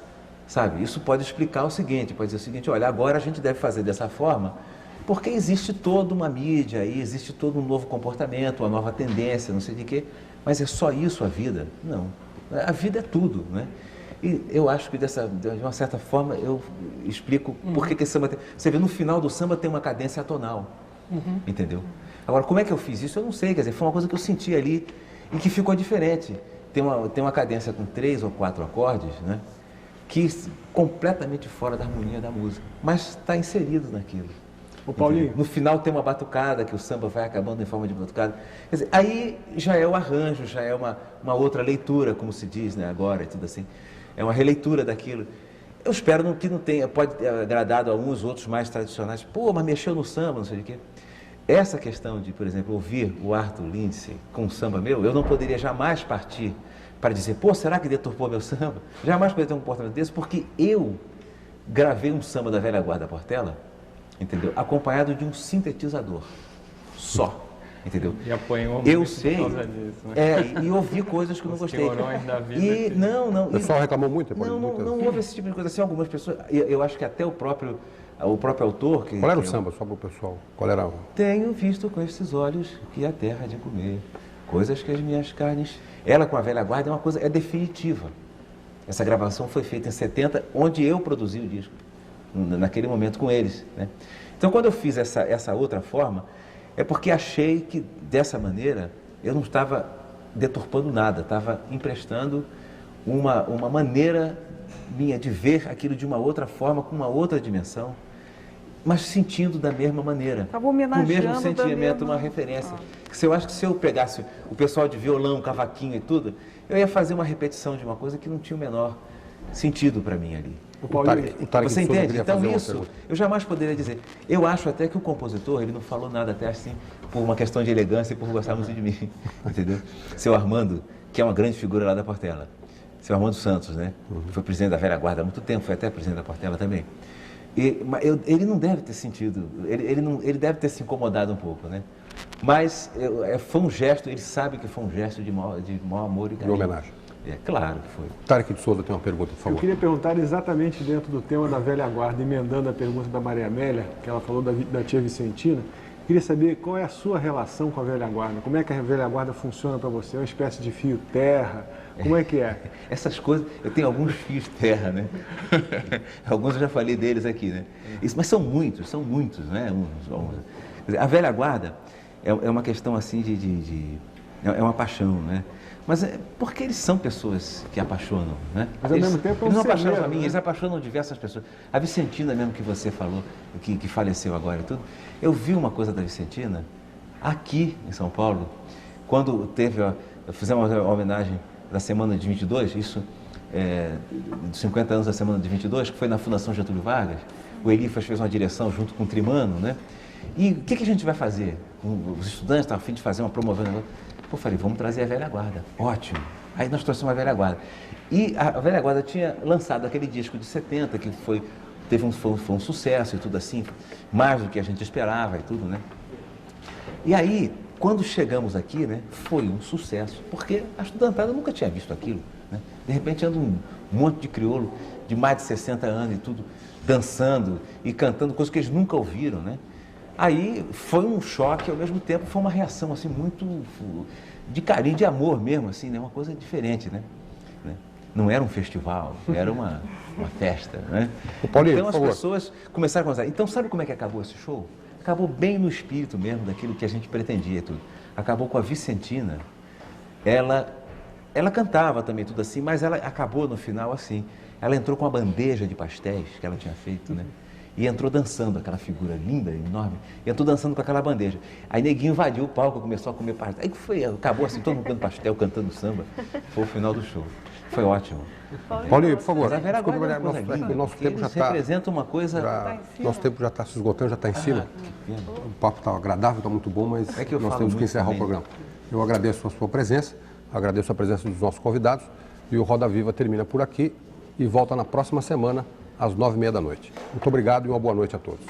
sabe? Isso pode explicar o seguinte, pode dizer o seguinte, olha, agora a gente deve fazer dessa forma, porque existe toda uma mídia aí, existe todo um novo comportamento, uma nova tendência, não sei de quê, mas é só isso a vida? Não. A vida é tudo, né? E eu acho que de uma certa forma eu explico por que esse samba tem... Você vê, no final do samba tem uma cadência atonal, entendeu? Agora, como é que eu fiz isso? Eu não sei, quer dizer, foi uma coisa que eu senti ali e que ficou diferente. Tem uma cadência com 3 ou 4 acordes, né? Que completamente fora da harmonia da música, mas está inserido naquilo. Ô, Paulinho. Entendeu? No final tem uma batucada, que o samba vai acabando em forma de batucada. Quer dizer, aí já é o arranjo, já é uma outra leitura, como se diz, né, agora e tudo assim. É uma releitura daquilo. Eu espero que não tenha, pode ter agradado a uns, outros mais tradicionais. Pô, mas mexeu no samba, não sei de quê. Essa questão de, por exemplo, ouvir o Arthur Lindsay com um samba meu, eu não poderia jamais partir para dizer, pô, será que deturpou meu samba? Jamais poderia ter um comportamento desse, porque eu gravei um samba da velha guarda Portela, entendeu? Acompanhado de um sintetizador só. Entendeu? E apanhou eu sei, por causa disso, né? E ouvi coisas que eu não gostei. Da vida e não, o pessoal reclamou muito? Não houve esse tipo de coisa. Assim, algumas pessoas, eu acho que até o próprio autor... Qual era o samba, só para o pessoal? Qual era o... Tenho visto com esses olhos que a terra de comer, coisas que as minhas carnes... Ela com a velha guarda é uma coisa, é definitiva. Essa gravação foi feita em 70, onde eu produzi o disco, naquele momento com eles, né? Então, quando eu fiz essa outra forma, é porque achei que, dessa maneira, eu não estava deturpando nada, estava emprestando uma maneira minha de ver aquilo de uma outra forma, com uma outra dimensão, mas sentindo da mesma maneira. Estava homenageando o mesmo sentimento, uma referência. Eu acho que se eu pegasse o pessoal de violão, cavaquinho e tudo, eu ia fazer uma repetição de uma coisa que não tinha o menor sentido para mim ali. Você entende? Então isso, eu jamais poderia dizer. Eu acho até que o compositor, ele não falou nada até assim, por uma questão de elegância e por gostar muito de mim, entendeu? Seu Armando, que é uma grande figura lá da Portela. Seu Armando Santos, né? Foi presidente da velha guarda há muito tempo, foi até presidente da Portela também. Ele não deve ter sentido, ele deve ter se incomodado um pouco, né? Mas foi um gesto, ele sabe que foi um gesto de maior amor e carinho. De homenagem. É claro que foi. Tarek de Souza tem uma pergunta, por favor. Eu queria perguntar exatamente dentro do tema da velha guarda, emendando a pergunta da Maria Amélia, que ela falou da tia Vicentina. Queria saber qual é a sua relação com a velha guarda. Como é que a velha guarda funciona para você? É uma espécie de fio terra? Como é que é? Essas coisas, eu tenho alguns fios terra, né? Alguns eu já falei deles aqui, né? Mas são muitos, né? A velha guarda é uma questão assim é uma paixão, né? Mas porque eles são pessoas que apaixonam, né? Mas ao mesmo tempo eles não apaixonam só a mim, né? eles apaixonam diversas pessoas. A Vicentina mesmo que você falou, que faleceu agora e tudo, eu vi uma coisa da Vicentina aqui em São Paulo, quando fizemos uma homenagem da Semana de 22, isso dos 50 anos da Semana de 22, que foi na Fundação Getúlio Vargas. O Elifas fez uma direção junto com o Trimano, né? E o que a gente vai fazer? Os estudantes estavam a fim de fazer uma promoção. Eu falei, vamos trazer a velha guarda. Ótimo. Aí nós trouxemos a velha guarda. E a velha guarda tinha lançado aquele disco de 70, que foi um sucesso e tudo assim, mais do que a gente esperava e tudo, né? E aí, quando chegamos aqui, né, foi um sucesso, porque a estudantada nunca tinha visto aquilo, né? De repente anda um monte de crioulo de mais de 60 anos e tudo, dançando e cantando coisas que eles nunca ouviram, né? Aí foi um choque, ao mesmo tempo foi uma reação assim muito de carinho, de amor mesmo, assim, né? Uma coisa diferente, né? Não era um festival, era uma festa, né? Paulinho, então as pessoas começaram a conversar. Então sabe como é que acabou esse show? Acabou bem no espírito mesmo daquilo que a gente pretendia e tudo. Acabou com a Vicentina. Ela cantava também tudo assim, mas ela acabou no final assim. Ela entrou com a bandeja de pastéis que ela tinha feito, né? E entrou dançando, aquela figura linda, enorme, e entrou dançando com aquela bandeja. Aí neguinho invadiu o palco, começou a comer pastel. Aí acabou assim, todo mundo comendo pastel, cantando samba. Foi o final do show. Foi ótimo. Paulinho, por favor, nosso tempo já está... representa uma coisa... Nosso tempo já está se esgotando, já está em cima. O papo está agradável, está muito bom, mas nós temos que encerrar o programa. Eu agradeço a sua presença, agradeço a presença dos nossos convidados, e o Roda Viva termina por aqui e volta na próxima semana, às 9h30 da noite. Muito obrigado e uma boa noite a todos.